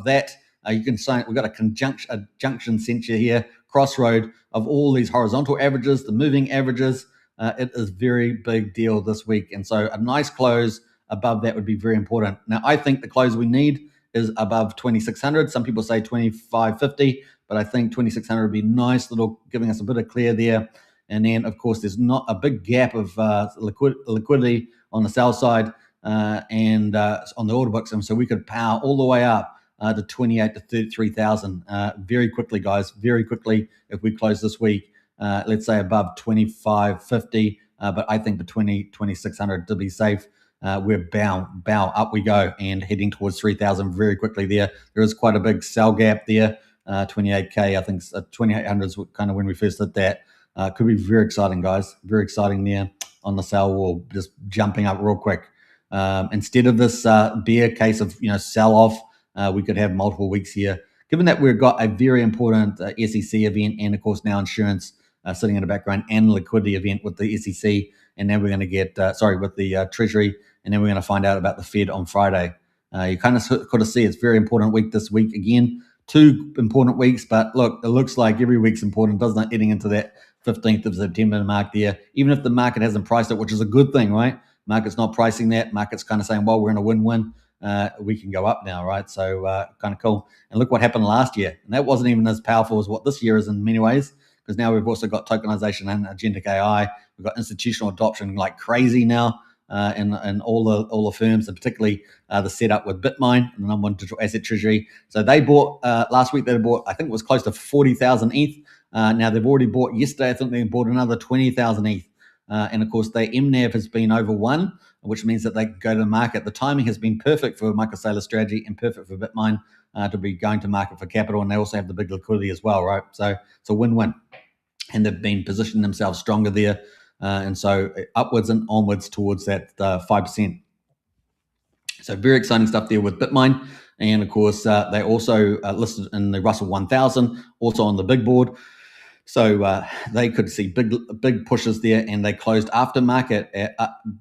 that. You can say we've got a junction center here, crossroad of all these horizontal averages, the moving averages. It is very big deal this week. And so a nice close above that would be very important. Now, I think the close we need is above 2,600. Some people say 2,550, but I think 2,600 would be nice, giving us a bit of clear there. And then, of course, there's not a big gap of liquidity on the sell side and on the order books. And so we could power all the way up to 28 to 33,000 very quickly, guys, very quickly if we close this week. Let's say above 2,550, but I think between 2,600 to be safe. We're bow up we go and heading towards 3,000 very quickly there. There is quite a big sell gap there, 28K. I think 2,800 is kind of when we first hit that. Could be very exciting, guys. Very exciting there on the sell wall, just jumping up real quick. Instead of this bear case of sell off, we could have multiple weeks here. Given that we've got a very important SEC event and of course now insurance sitting in the background and liquidity event with the SEC, and then we're going to get with the Treasury, and then we're going to find out about the Fed on Friday. You kind of got to see it's a very important week this week. Again, 2 important weeks, but look, it looks like every week's important, doesn't it? Heading into that 15th of September mark there, even if the market hasn't priced it, which is a good thing, right? Market's not pricing that. Market's kind of saying, well, we're in a win-win. We can go up now, right? So kind of cool. And look what happened last year. And that wasn't even as powerful as what this year is in many ways, because now we've also got tokenization and agentic AI. We've got institutional adoption like crazy now in all the firms, and particularly the setup with Bitmine, the number one digital asset treasury. So they bought last week. They bought, I think it was close to 40,000 ETH. Now they've already bought yesterday. I think they bought another 20,000 ETH. And of course, their MNAV has been over 1, which means that they can go to the market. The timing has been perfect for Michael Saylor's strategy and perfect for Bitmine to be going to market for capital. And they also have the big liquidity as well, right? So it's a win-win. And they've been positioning themselves stronger there. And so upwards and onwards towards that 5%. So very exciting stuff there with Bitmine. And of course, they also listed in the Russell 1000, also on the big board. So they could see big pushes there, and they closed aftermarket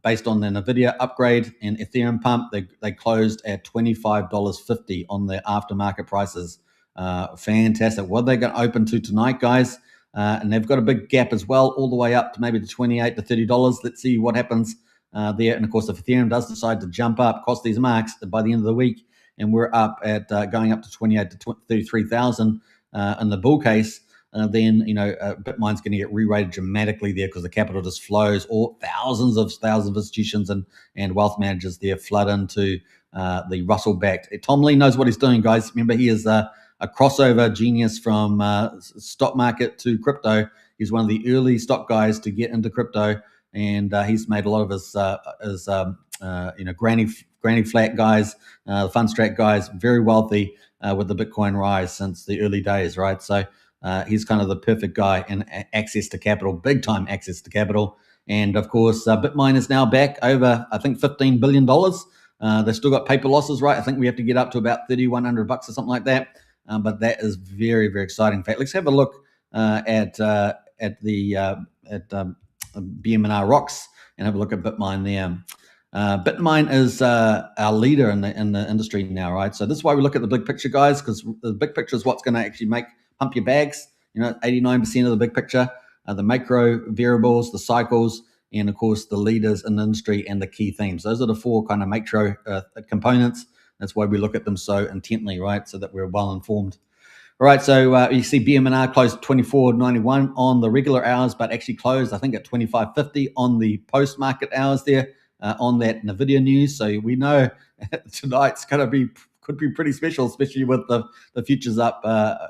based on the Nvidia upgrade and Ethereum pump. They closed at $25.50 on the aftermarket prices. Fantastic. What are they going to open to tonight, guys? And they've got a big gap as well, all the way up to maybe the $28 to $30. Let's see what happens there. And of course, if Ethereum does decide to jump up, cross these marks by the end of the week, and we're up at going up to 28 to 33,000 in the bull case, then Bitmine's going to get re-rated dramatically there because the capital just flows, or thousands of institutions and wealth managers there flood into the Russell-backed. Tom Lee knows what he's doing, guys. Remember, he is a crossover genius from stock market to crypto. He's one of the early stock guys to get into crypto, and he's made a lot of his granny flat guys, the fund strat guys, very wealthy with the Bitcoin rise since the early days, right? So he's kind of the perfect guy, and access to capital, big time access to capital. And of course, Bitmine is now back over, I think, $15 billion. They've still got paper losses, right? I think we have to get up to about $3,100 or something like that. But that is very, very exciting. In fact, let's have a look at BM&R Rocks and have a look at Bitmine there. Bitmine is our leader in the industry now, right? So this is why we look at the big picture, guys, because the big picture is what's going to actually pump your bags. 89% of the big picture, the macro variables, the cycles, and of course the leaders in the industry and the key themes. Those are the four kind of macro components. That's why we look at them so intently, right? So that we're well informed. All right, so you see BM&R closed 24.91 on the regular hours, but actually closed, I think, at 25.50 on the post-market hours there on that Nvidia news. So we know tonight's could be pretty special, especially with the futures up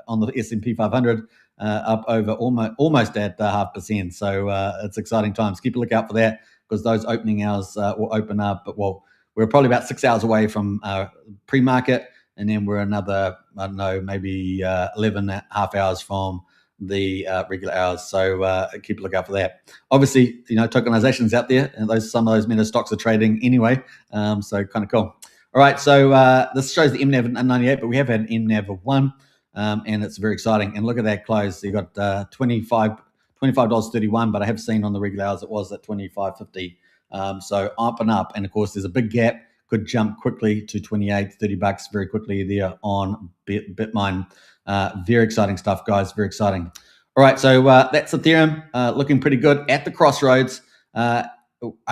on the S&P 500 up over almost at 0.5%. So it's exciting times. Keep a lookout for that, because those opening hours will open up. But we're probably about 6 hours away from pre-market, and then we're another, I don't know, maybe 11.5 hours from the regular hours. So keep a lookout for that. Obviously, tokenization's out there, and some of those meta stocks are trading anyway. So kind of cool. All right, so this shows the MNAV at 98, but we have had an MNAV of 1, and it's very exciting. And look at that close. So you got $25.31, but I have seen on the regular hours it was at $25.50. So up and up, and of course there's a big gap, could jump quickly to $28-30 very quickly there on Bitmine. Very exciting stuff, guys, very exciting. All right, so that's Ethereum looking pretty good at the crossroads. I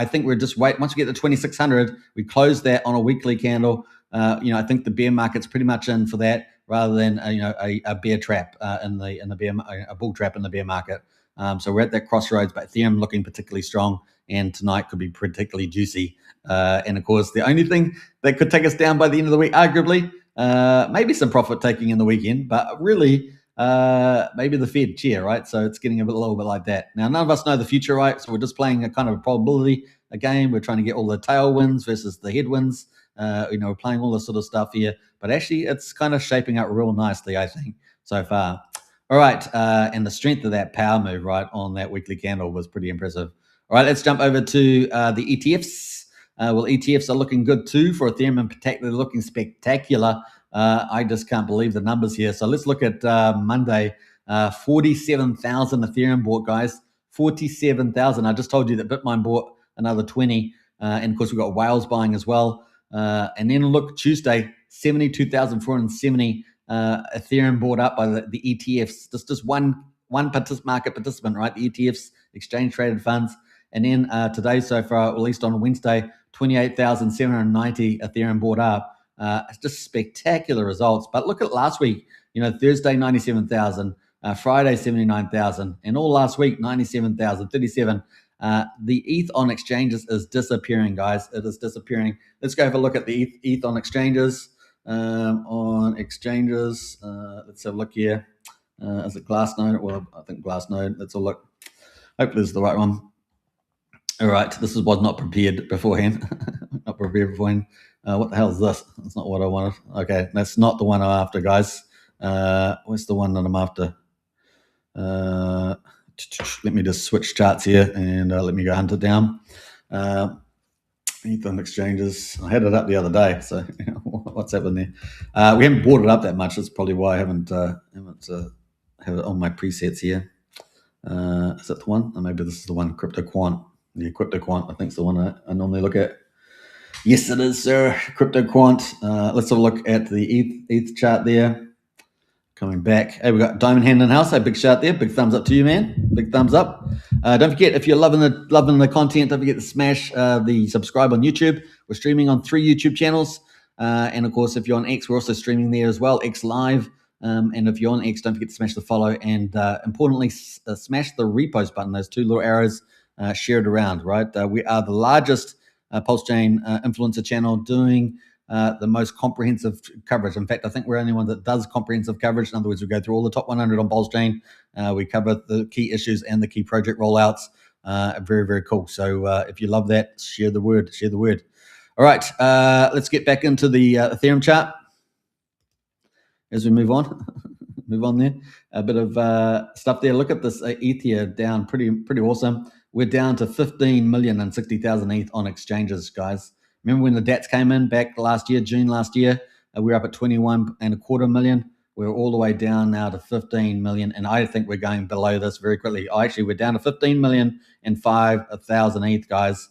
think we're just wait. Once we get to 2,600, we close that on a weekly candle. I think the bear market's pretty much in for that, rather than a bear trap in the bear, a bull trap in the bear market. So we're at that crossroads, but Ethereum looking particularly strong, and tonight could be particularly juicy. And of course, the only thing that could take us down by the end of the week, arguably, maybe some profit taking in the weekend, but really maybe the Fed chair, right? So it's getting a little bit like that. Now, none of us know the future, right? So we're just playing a kind of a probability game. We're trying to get all the tailwinds versus the headwinds. We're playing all this sort of stuff here, but actually it's kind of shaping up real nicely, I think, so far. All right, and the strength of that power move, right, on that weekly candle was pretty impressive. All right, let's jump over to the ETFs. Well, ETFs are looking good too for Ethereum in particular. They're looking spectacular. I just can't believe the numbers here. So let's look at Monday. 47,000 Ethereum bought, guys. 47,000. I just told you that Bitmine bought another 20. And of course, we've got whales buying as well. And then look, Tuesday, 72,470 Ethereum bought up by the ETFs. Just one market participant, right? The ETFs, exchange traded funds. And then today so far, at least on Wednesday, 28,790 Ethereum bought up. It's just spectacular results. But look at last week, Thursday, 97,000, Friday, 79,000, and all last week, 97,000, 37. The ETH on exchanges is disappearing, guys. It is disappearing. Let's go have a look at the ETH on exchanges. Let's have a look here. Is it Glassnode? Well, I think Glassnode. Let's all look. Hopefully this is the right one. All right, this was not prepared beforehand. Not prepared beforehand. What the hell is this? That's not what I wanted. Okay, that's not the one I'm after, guys. Where's the one that I'm after? Let me just switch charts here and let me go hunt it down. ETH on exchanges. I had it up the other day, so what's happened there? We haven't bought it up that much. That's probably why I haven't have it on my presets here. Is that the one? Or maybe this is the one, Crypto Quant. Yeah, Crypto Quant, I think is the one I normally look at. Yes, it is, sir. Crypto Quant. Let's have a look at the ETH chart there. Coming back. Hey, we got Diamond Hand in the house. Hey, big shout there. Big thumbs up to you, man. Big thumbs up. Don't forget, if you're loving the content, don't forget to smash the subscribe on YouTube. We're streaming on 3 YouTube channels. And of course, if you're on X, we're also streaming there as well, X Live. And if you're on X, don't forget to smash the follow. And importantly, smash the repost button, those 2 little arrows, share it around, right? We are the largest PulseChain influencer channel doing the most comprehensive coverage. In fact, I think we're the only one that does comprehensive coverage. In other words, we go through all the top 100 on PulseChain. We cover the key issues and the key project rollouts. Very, very cool. So if you love that, share the word. Share the word. All right, let's get back into the Ethereum chart as we move on. Move on there. A bit of stuff there. Look at this ETH here down, pretty awesome. We're down to 15,060,000 ETH on exchanges, guys. Remember when the DATs came in back last year, June last year? We were up at 21.25 million. We're all the way down now to 15 million, and I think we're going below this very quickly. Actually, we're down to 15,005,000 ETH, guys.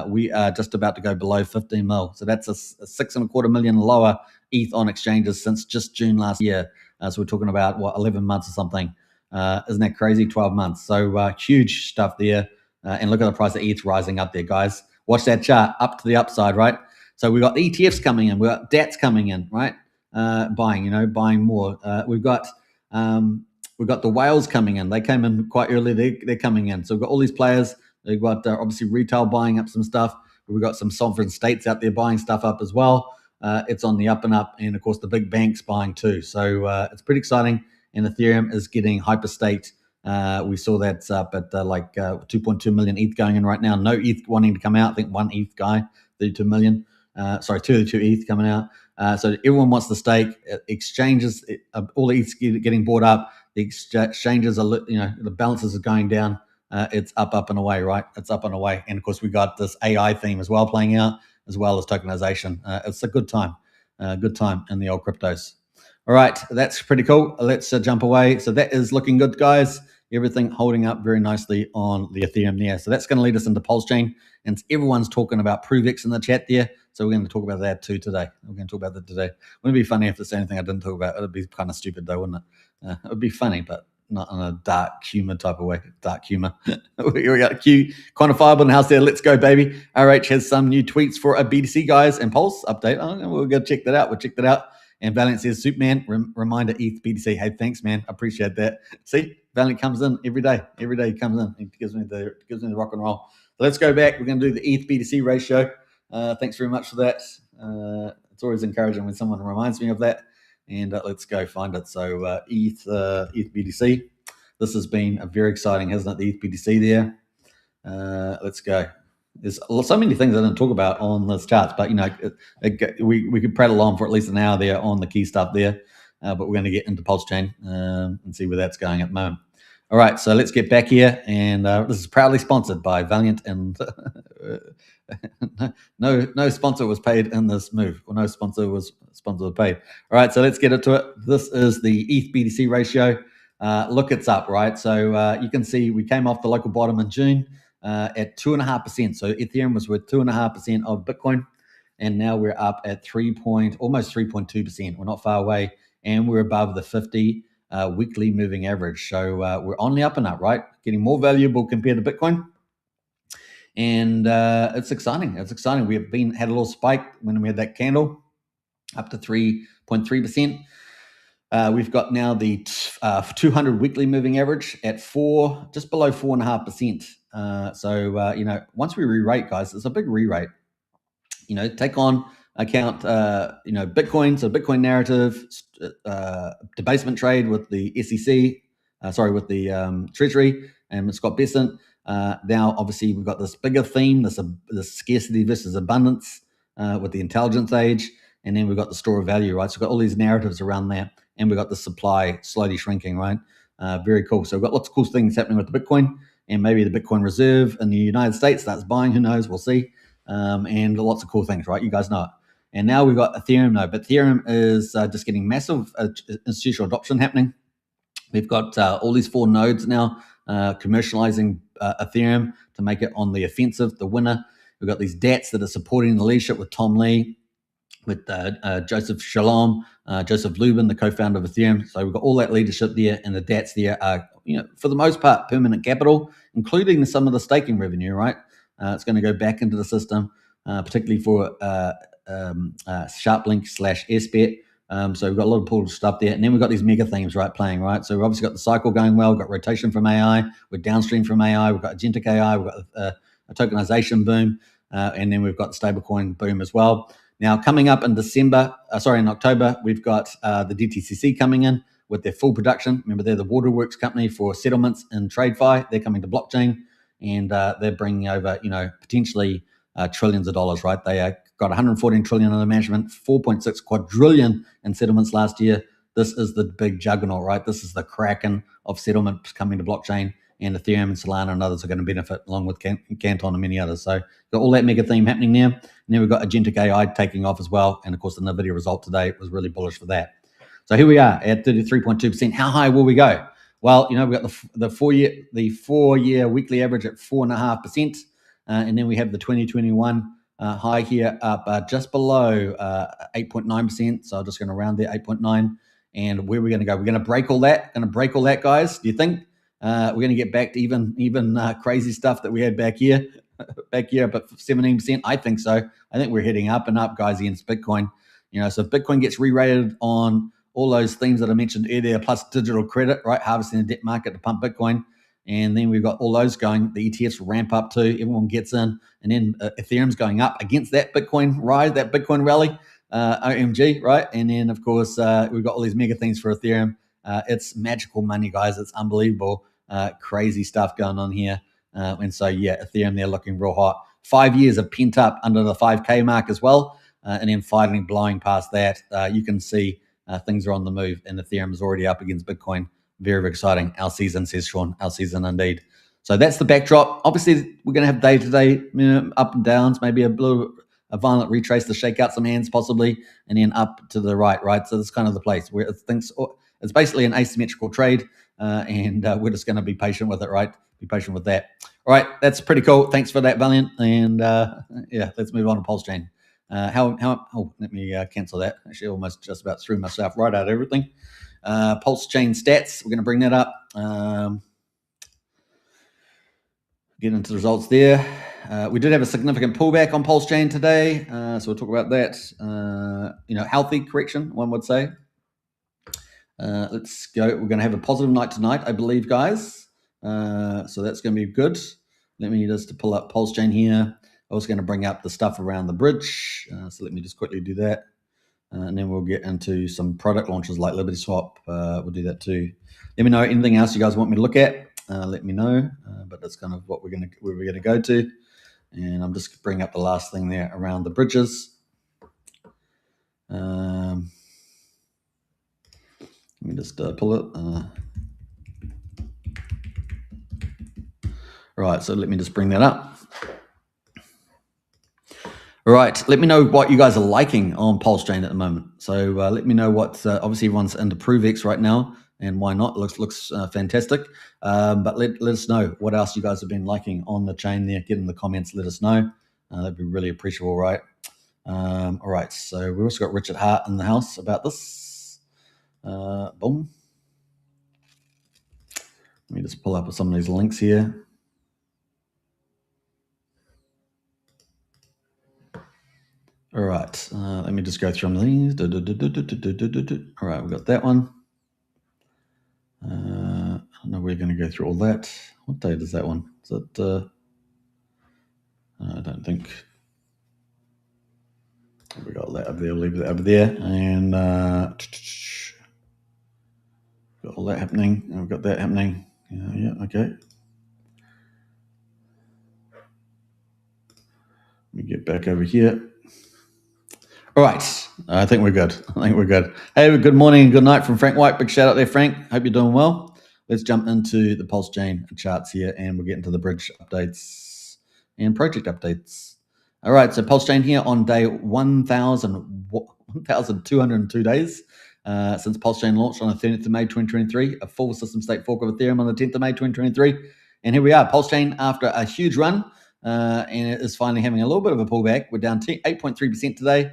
We are just about to go below 15 mil. So that's a 6.25 million lower ETH on exchanges since just June last year. So we're talking about, 11 months or something. Isn't that crazy? 12 months. So huge stuff there. And look at the price of ETH rising up there, guys. Watch that chart up to the upside, right? So we've got ETFs coming in. We've got DATs coming in, right? Buying more. We've got the whales coming in. They came in quite early. They're coming in. So we've got all these players. We've got obviously retail buying up some stuff. We've got some sovereign states out there buying stuff up as well. It's on the up and up. And of course, the big banks buying too. So it's pretty exciting. And Ethereum is getting hyperstate. We saw that's up at 2.2 million ETH going in right now. No ETH wanting to come out. I think 1 ETH guy, 32 million. 32 ETH coming out. So everyone wants to stake. Exchanges, all the ETHs getting bought up. The exchanges are, the balances are going down. It's up and away, right? It's up and away. And of course, we got this AI theme as well playing out, as well as tokenization. It's a good time in the old cryptos. All right, that's pretty cool. Let's jump away. So that is looking good, guys. Everything holding up very nicely on the Ethereum there. So that's going to lead us into PulseChain. And everyone's talking about ProveX in the chat there. So we're going to talk about that too today. We're going to talk about that today. Wouldn't it be funny if there's anything I didn't talk about? It would be kind of stupid though, wouldn't it? It would be funny, but not in a dark humor type of way. Dark humor. We got Q quantifiable in the house there. Let's go, baby. RH has some new tweets for a BTC, guys, and Pulse update. We'll go check that out. We'll check that out. And Valiant says, Superman, reminder ETH BTC. Hey, thanks, man. I appreciate that. See, Valiant comes in every day. Every day he comes in. He gives me the rock and roll. So let's go back. We're going to do the ETH BTC ratio. Thanks very much for that. It's always encouraging when someone reminds me of that. And let's go find it. So ETH BTC. This has been very exciting, hasn't it? The ETH BTC there. Let's go. There's so many things I didn't talk about on this charts, but we could prattle on for at least an hour there on the key stuff there. But we're going to get into PulseChain and see where that's going at the moment. All right, so let's get back here, and this is proudly sponsored by Valiant, and no sponsor was paid in this move, or no sponsor was paid. All right, so let's get into it. This is the ETH BTC ratio. Look, it's up, right? So you can see we came off the local bottom in June at 2.5%. So Ethereum was worth 2.5% of Bitcoin, and now we're up at almost 3.2%. We're not far away, and we're above the 50 weekly moving average. So we're on the up and up, right? Getting more valuable compared to Bitcoin. And it's exciting. It's exciting. We have had a little spike when we had that candle up to 3.3%. We've got now the 200 weekly moving average at just below 4.5%. So once we re-rate, guys, it's a big re-rate. Take on account, Bitcoin. So Bitcoin narrative, debasement trade with the SEC, with the Treasury and Scott Bessent. Now, obviously, we've got this bigger theme, this scarcity versus abundance with the intelligence age. And then we've got the store of value, right? So we've got all these narratives around that. And we've got the supply slowly shrinking, right? Very cool. So we've got lots of cool things happening with the Bitcoin, and maybe the Bitcoin reserve in the United States starts buying. Who knows? We'll see. And lots of cool things, right? You guys know it. And now we've got Ethereum, though. But Ethereum is just getting massive institutional adoption happening. We've got all these 4 nodes now commercializing Ethereum to make it on the offensive, the winner. We've got these DATs that are supporting the leadership with Tom Lee. with Joseph Shalom, Joseph Lubin, the co-founder of Ethereum. So we've got all that leadership there, and the DATs there are, for the most part, permanent capital, including some of the staking revenue, right? It's going to go back into the system, particularly for SharpLink / SBET. So we've got a lot of cool stuff there. And then we've got these mega themes, right, playing, right? So we've obviously got the cycle going well. We've got rotation from AI. We're downstream from AI. We've got agentic AI. We've got a tokenization boom. And then we've got the stablecoin boom as well. Now, coming up in in October, we've got the DTCC coming in with their full production. Remember, they're the waterworks company for settlements in TradeFi. They're coming to blockchain, and they're bringing over, potentially trillions of dollars, right? They got 114 trillion under management, 4.6 quadrillion in settlements last year. This is the big juggernaut, right? This is the kraken of settlements coming to blockchain, and Ethereum and Solana and others are going to benefit, along with Canton and many others. So got all that mega theme happening there. And then we've got agentic AI taking off as well. And of course, the Nvidia result today was really bullish for that. So here we are at 33.2%. How high will we go? Well, we've got the 4-year weekly average at 4.5%. And then we have the 2021 high here up just below 8.9%. So I'm just going to round there, 8.9. And where are we going to go? We're going to break all that. Guys. Do you think? We're going to get back to even crazy stuff that we had back here up at 17%. I think so. I think we're heading up and up, guys, against Bitcoin. So if Bitcoin gets re-rated on all those themes that I mentioned earlier, plus digital credit, right, harvesting the debt market to pump Bitcoin, and then we've got all those going. The ETFs ramp up too. Everyone gets in, and then Ethereum's going up against that Bitcoin rise, that Bitcoin rally. OMG, right? And then of course we've got all these mega things for Ethereum. It's magical money, guys. It's unbelievable. Crazy stuff going on here. And so, Ethereum, they're looking real hot. 5 years of pent up under the 5K mark as well. And then finally blowing past that, you can see things are on the move, and Ethereum is already up against Bitcoin. Very, very exciting. Our season, says Sean. Our season indeed. So that's the backdrop. Obviously, we're going to have day-to-day up and downs, maybe a violent retrace to shake out some hands possibly, and then up to the right? So that's kind of the place where it's basically an asymmetrical trade. And we're just going to be patient with it, right? Be patient with that. All right, that's pretty cool. Thanks for that, Valiant. And let's move on to PulseChain. Let me cancel that. Actually, almost just about threw myself right out of everything. PulseChain stats. We're going to bring that up. Get into the results there. We did have a significant pullback on PulseChain today, so we'll talk about that. Healthy correction, one would say. Let's go. We're going to have a positive night tonight, I believe, guys. So that's going to be good. Let me just pull up PulseChain here. I was going to bring up the stuff around the bridge. So let me just quickly do that. And then we'll get into some product launches like Liberty Swap. We'll do that too. Let me know anything else you guys want me to look at. Let me know. But that's kind of what where we're going to go to. And I'm just bringing up the last thing there around the bridges. Let me just pull it. Right, so let me just bring that up. All right, let me know what you guys are liking on PulseChain at the moment. So let me know what, obviously everyone's into ProveX right now, and why not? Looks fantastic. But let us know what else you guys have been liking on the chain there. Get in the comments, let us know. That'd be really appreciable, right? All right, so we've also got Richard Hart in the house about this. Boom. Let me just pull up some of these links here. All right, let me just go through these. All right, we've got that one. I don't know we're going to go through all that. What date is that one? Is it? I don't think. We got that over there. Leave that over there, and got all that happening. We've got that happening. Yeah. Okay. Let me get back over here. All right, I think we're good. Hey, good morning and good night from Frank White. Big shout out there, Frank. Hope you're doing well. Let's jump into the PulseChain charts here, and we'll get into the bridge updates and project updates. All right, so PulseChain here on day 1,202 days since PulseChain launched on the 30th of May 2023, a full system state fork of Ethereum on the 10th of May 2023. And here we are, PulseChain after a huge run, and it is finally having a little bit of a pullback. We're down 8.3% today.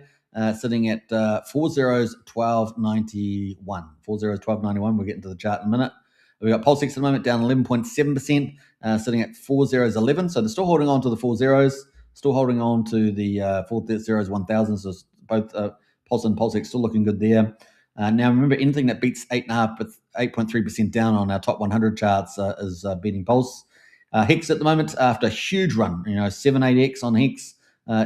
sitting at 40s1291. 40s1291. We'll get into the chart in a minute. We've got PulseX at the moment down 11.7%, sitting at 40s11. So they're still holding on to the 40s, still holding on to the 40s 1000. So both Pulse and PulseX still looking good there. Now remember, anything that beats 8.3% down on our top 100 charts is beating Pulse. Hex at the moment, after a huge run, 78X on Hex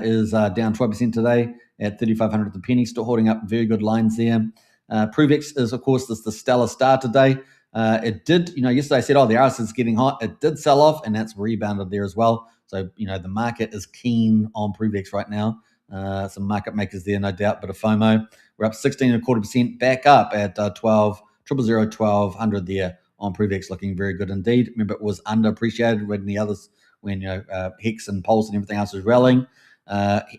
is down 12% today at 3,500 the penny, still holding up very good lines there. ProveX is, of course, the stellar star today. It did, yesterday I said, the RS is getting hot. It did sell off, and that's rebounded there as well. So, the market is keen on ProveX right now. Some market makers there, no doubt, but a FOMO. We're up 16.25%, back up at 1200 there on ProveX, looking very good indeed. Remember, it was underappreciated when the others, when Hex and Pulse and everything else was rallying.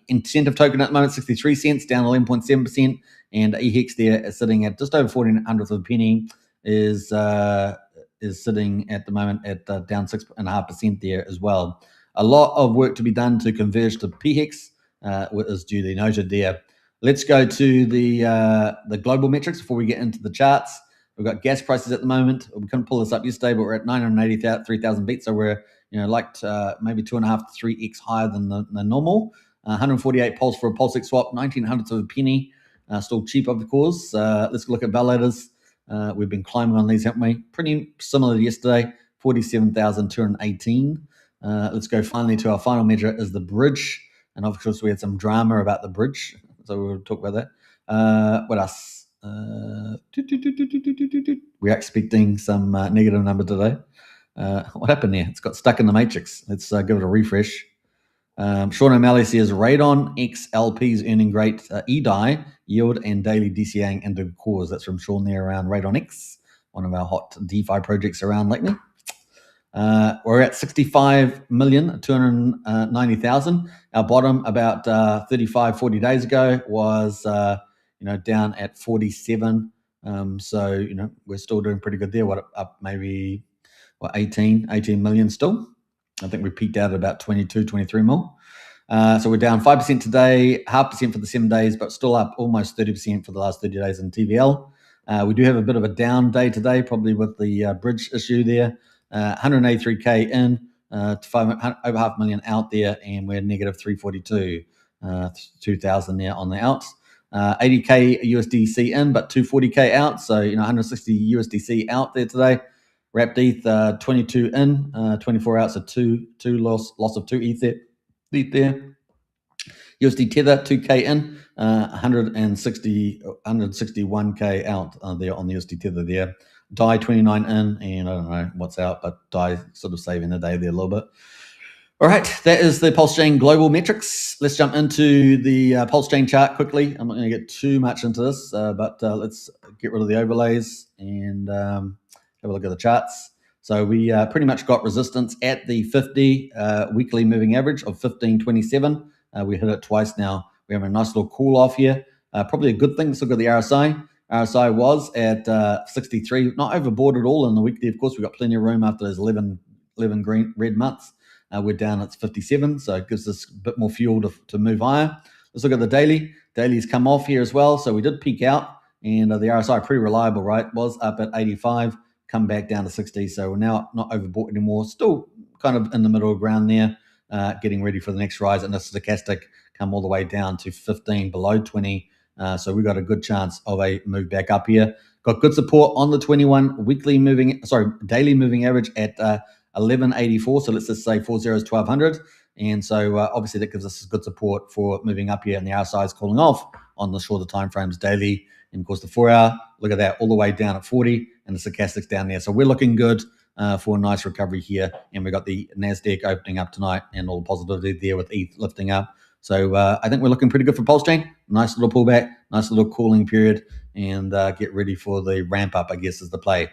Incentive token at the moment, 63 cents, down 11.7%, and EHEX there is sitting at just over 1400th of a penny, is sitting at the moment at down 6.5% there as well. A lot of work to be done to converge to PHEX, is duly noted there. Let's go to the global metrics before we get into the charts. We've got gas prices at the moment. We couldn't pull this up yesterday, but we're at 983,000 beats, so we're maybe 2.5 to 3x higher than the normal. 148 pulse for a PulseX swap, 1900ths of a penny, still cheap of course. Let's look at validators. We've been climbing on these, haven't we? Pretty similar to yesterday, 47,218. Let's go finally to our final measure is the bridge, and of course we had some drama about the bridge, so we'll talk about that. What else? We're expecting some negative number today. What happened there? It's got stuck in the matrix. Let's give it a refresh. Sean O'Malley says Radon XLP's earning great EDI yield and daily DCAing into cores. That's from Sean there around Radon X, one of our hot DeFi projects around lately. We're at 65,290,000. Our bottom about 40 days ago was down at 47. So we're still doing pretty good there. Up maybe 18 million still. I think we peaked out at about 22, 23 mil. So we're down 5% today, 0.5% for the 7 days, but still up almost 30% for the last 30 days in TVL. We do have a bit of a down day today, probably with the bridge issue there. 183K in, over 500,000 out there, and we're negative 342, 2,000 there on the outs. 80K USDC in, but 240K out, so 160 USDC out there today. Wrapped ETH 22 in, 24 out, so two loss of 2 ETH there. USD Tether 2K in, 161K out there on the USD Tether there. DAI 29 in, and I don't know what's out, but DAI sort of saving the day there a little bit. All right, that is the PulseChain global metrics. Let's jump into the PulseChain chart quickly. I'm not going to get too much into this, but let's get rid of the overlays and have a look at the charts. So we pretty much got resistance at the 50 weekly moving average of 1527. We hit it twice now. We have a nice little cool off here. Probably a good thing. Let's look at the RSI. RSI was at 63, not overbought at all in the weekly. Of course, we've got plenty of room after those 11 red months. We're down at 57, so it gives us a bit more fuel to move higher. Let's look at the daily. Daily's come off here as well, so we did peak out, and the RSI pretty reliable, right? Was up at 85, come back down to 60, so we're now not overbought anymore. Still kind of in the middle of ground there, getting ready for the next rise, and the stochastic come all the way down to 15, below 20. So we've got a good chance of a move back up here. Got good support on the 21 daily moving average at 1184. So let's just say 40 is 1200. And so obviously that gives us good support for moving up here, and the RSI is cooling off on the shorter time frames daily. And of course the 4 hour, look at that, all the way down at 40, and the stochastic's down there. So we're looking good for a nice recovery here. And we've got the NASDAQ opening up tonight and all the positivity there with ETH lifting up. So I think we're looking pretty good for PulseChain. Nice little pullback, nice little cooling period, and get ready for the ramp up, I guess, is the play.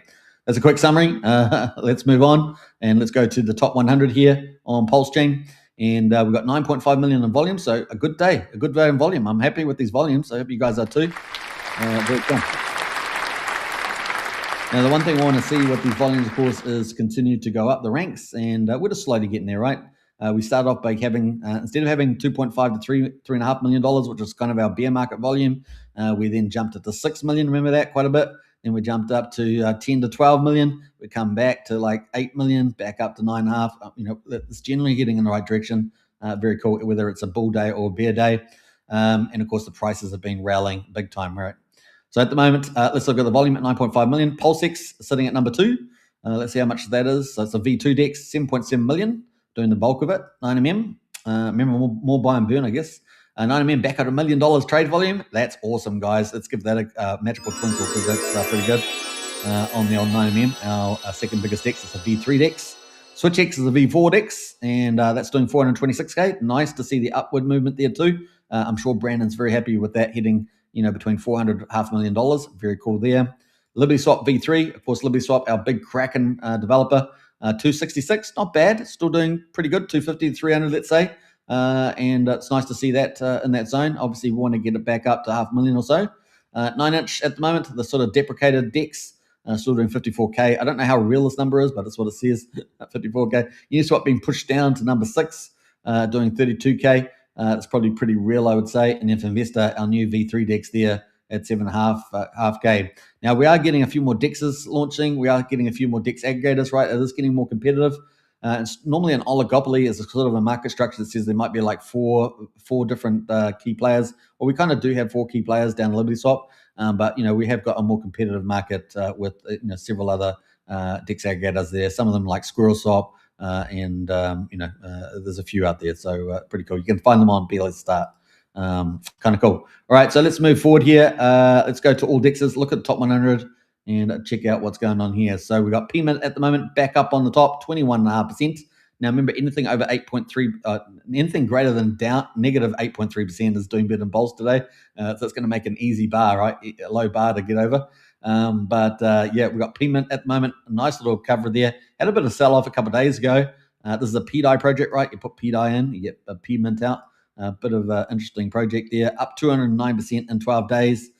That's a quick summary. Let's move on, and let's go to the top 100 here on PulseChain. And we've got 9.5 million in volume, so a good day in volume. I'm happy with these volumes. I hope you guys are too. Very fun. Now, the one thing I want to see with these volumes, of course, is continue to go up the ranks, and we're just slowly getting there, right? We started off by having, instead of having 2.5 to $3.5 million, which is kind of our bear market volume, we then jumped it to 6 million. Remember that quite a bit. Then we jumped up to 10 to 12 million. We come back to like 8 million, back up to 9.5. It's generally heading in the right direction. Very cool, whether it's a bull day or a bear day. And of course, the prices have been rallying big time, right? So at the moment, let's look at the volume at 9.5 million. PulseX sitting at number 2. Let's see how much that is. So it's a V2 DEX, 7.7 million, doing the bulk of it. 9mm. Remember, more buy and burn, I guess. 9mm back at $1 million trade volume. That's awesome, guys. Let's give that a magical twinkle because that's pretty good on the old 9mm. Our second biggest DEX is a V3 DEX. SwitchX is a V4 DEX, and that's doing 426K. Nice to see the upward movement there too. I'm sure Brandon's very happy with that hitting, between $400, $500,000. Very cool there. LibertySwap V3, of course, LibertySwap, our big Kraken developer, 266, not bad. Still doing pretty good, 250 to 300, let's say. And it's nice to see that in that zone. Obviously, we want to get it back up to 500,000 or so. 9-inch at the moment, the sort of deprecated DEX, still doing 54K. I don't know how real this number is, but that's what it says, 54K. Uniswap being pushed down to number 6, doing 32K. It's probably pretty real, I would say. And if Investor, our new V3 DEX there at 7.5K. Now, we are getting a few more DEXs launching. We are getting a few more DEX aggregators, right? It is getting more competitive. It's normally an oligopoly is a sort of a market structure that says there might be like four different key players. Well, we kind of do have 4 key players down LibertySwap, but we have got a more competitive market with several other DEX aggregators there. Some of them like SquirrelSwap, and there's a few out there. So pretty cool. You can find them on PLS Start. Kind of cool. All right, so let's move forward here. Let's go to all DEXs. Look at the top 100. And check out what's going on here. So we've got PMINT at the moment back up on the top, 21.5%. Now remember, anything over 8.3, anything greater than down negative 8.3% is doing better than Pulse today. So it's going to make an easy bar, right? A low bar to get over. Yeah, we've got PMINT at the moment. A nice little cover there. Had a bit of sell off a couple of days ago. This is a PDI project, right? You put PDI in, you get a PMINT out. A bit of an interesting project there. Up 209% in 12 days.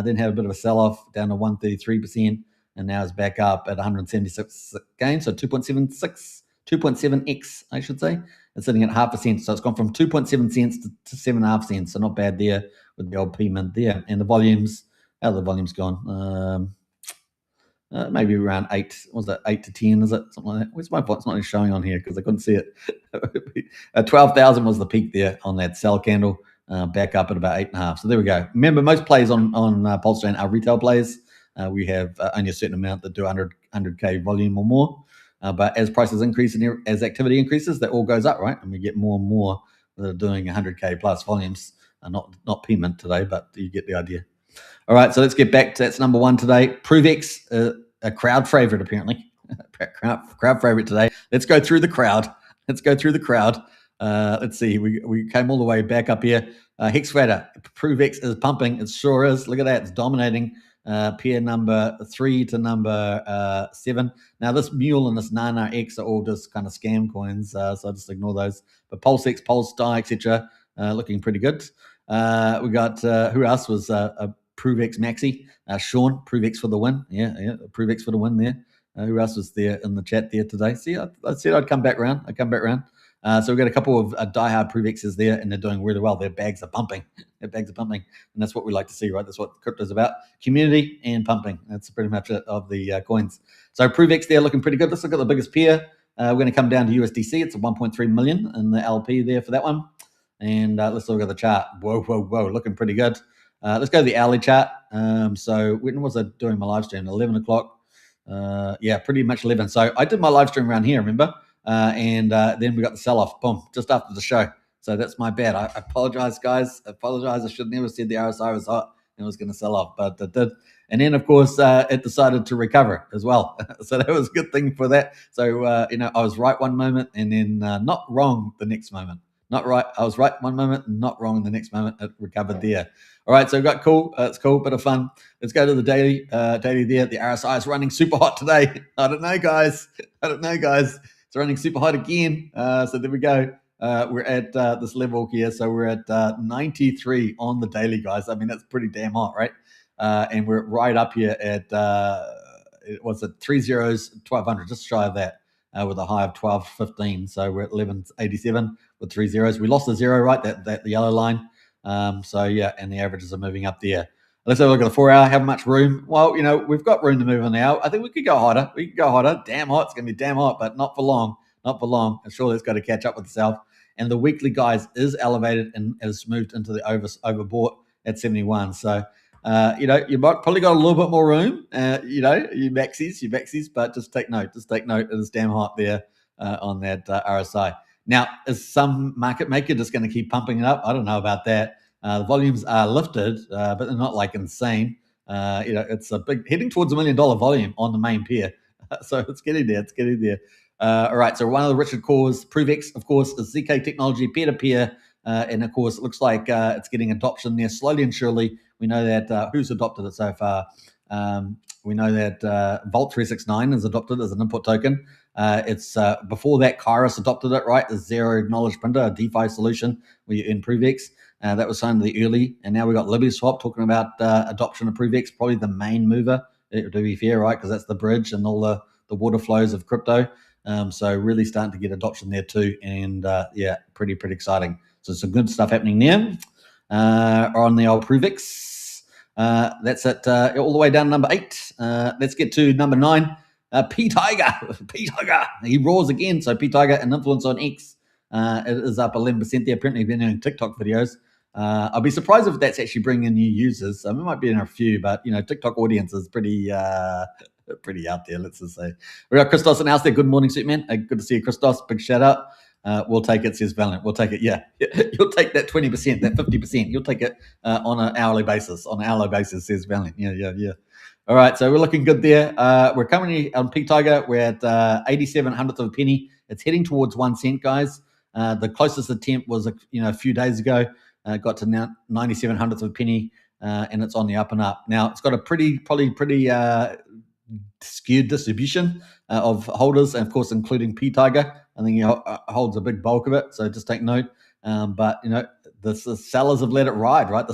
Then had a bit of a sell-off down to 133%, and now it's back up at 176 gains, so 2.7x, I should say. It's sitting at 0.5%, so it's gone from 2.7 cents to 7.5 cents, so not bad there with the old PMINT there. And the volumes, how are the volumes gone? Maybe around 8, was that 8 to 10, is it? Something like that. Where's my bot? It's not even showing on here because I couldn't see it. 12,000 was the peak there on that sell candle. Back up at about 8.5. So there we go. Remember, most plays on PulseChain are retail plays. We have only a certain amount that do 100K volume or more. But as prices increase and as activity increases, that all goes up, right? And we get more and more that are doing 100K plus volumes. Not PMINT today, but you get the idea. All right, so let's get back to that's number 1 today. ProveX, a crowd favorite apparently. crowd favorite today. Let's go through the crowd. Let's see. We came all the way back up here. Hexfader, ProveX is pumping. It sure is. Look at that. It's dominating. Pair number 3 to number 7. Now, this Mule and this Nana X are all just kind of scam coins, so I'll just ignore those. But PulseX, PulseDie, etc., looking pretty good. We got, who else was a ProveX Maxi? Sean, ProveX for the win. Yeah, ProveX for the win there. Who else was there in the chat there today? See, I said I'd come back around. So we've got a couple of diehard ProveXs there, and they're doing really well. Their bags are pumping. And that's what we like to see, right? That's what crypto's about. Community and pumping. That's pretty much it of the coins. So ProveX there looking pretty good. Let's look at the biggest pair. We're going to come down to USDC. It's a 1.3 million in the LP there for that one. And let's look at the chart. Whoa, looking pretty good. Let's go to the hourly chart. So when was I doing my live stream? 11 o'clock. Yeah, pretty much 11. So I did my live stream around here, remember? And then we got the sell-off, boom, just after the show. So that's my bad. I apologize, guys. I should have never said the RSI was hot and it was going to sell off, but it did. And then, of course, it decided to recover as well. So that was a good thing for that. So, I was right one moment and then not wrong the next moment. Not right. I was right one moment and not wrong the next moment. It recovered there. All right, so we got cool. It's cool, bit of fun. Let's go to the daily there. The RSI is running super hot today. I don't know, guys. It's running super hot again. So there we go. We're at this level here. So we're at 93 on the daily, guys. I mean, that's pretty damn hot, right? And we're right up here at, what's it, 3 zeros, 1200, just shy of that. with a high of 12.15. So we're at 11.87 with 3 zeros. We lost the zero, right? That the yellow line. So yeah, and the averages are moving up there. Let's have a look at the 4 hour. How much room? Well, we've got room to move on the hour. I think we could go hotter. We could go hotter. Damn hot. It's going to be damn hot, but not for long. Not for long. I'm sure it's got to catch up with itself. And the weekly, guys, is elevated and has moved into the overbought at 71. So, you might probably got a little bit more room. You maxis, but just take note. It is damn hot there on that RSI. Now, is some market maker just going to keep pumping it up? I don't know about that. The volumes are lifted, but they're not like insane. It's a big heading towards $1 million volume on the main pair. So it's getting there. All right, so one of the Richard cores, ProveX, of course, is ZK technology, peer-to-peer, and of course, it looks like it's getting adoption there slowly and surely. We know that who's adopted it so far. We know that Vault 369 is adopted as an input token. It's before that, Kairos adopted it, right? The zero knowledge printer, a DeFi solution where you earn ProveX. That was signed the early, and now we've got LibertySwap talking about adoption of ProveX, probably the main mover, to be fair, right? Because that's the bridge and all the water flows of crypto. So really starting to get adoption there too, and pretty exciting. So some good stuff happening there on the old ProveX. That's it all the way down to number 8. Let's get to number 9. P Tiger, he roars again. So P Tiger, an influence on X, it is up 11% there. Apparently, been doing TikTok videos. I'll be surprised if that's actually bringing in new users. So it might be in a few, but TikTok audience is pretty out there. Let's just say we got Christos and there. Good morning, Superman. Good to see you, Christos. Big shout out. We'll take it, says Valiant. We'll take it. Yeah, you'll take that 20%, that 50%. You'll take it on an hourly basis. On an hourly basis, says Valiant. Yeah. All right, so we're looking good there. We're currently on P Tiger. We're at 87 hundredths of a penny. It's heading towards 1 cent, guys. The closest attempt was a few days ago. Got to now 97 hundredths of a penny, and it's on the up and up. Now it's got a pretty skewed distribution of holders, and of course, including P Tiger. I think he holds a big bulk of it, so just take note. But the sellers have let it ride, right? The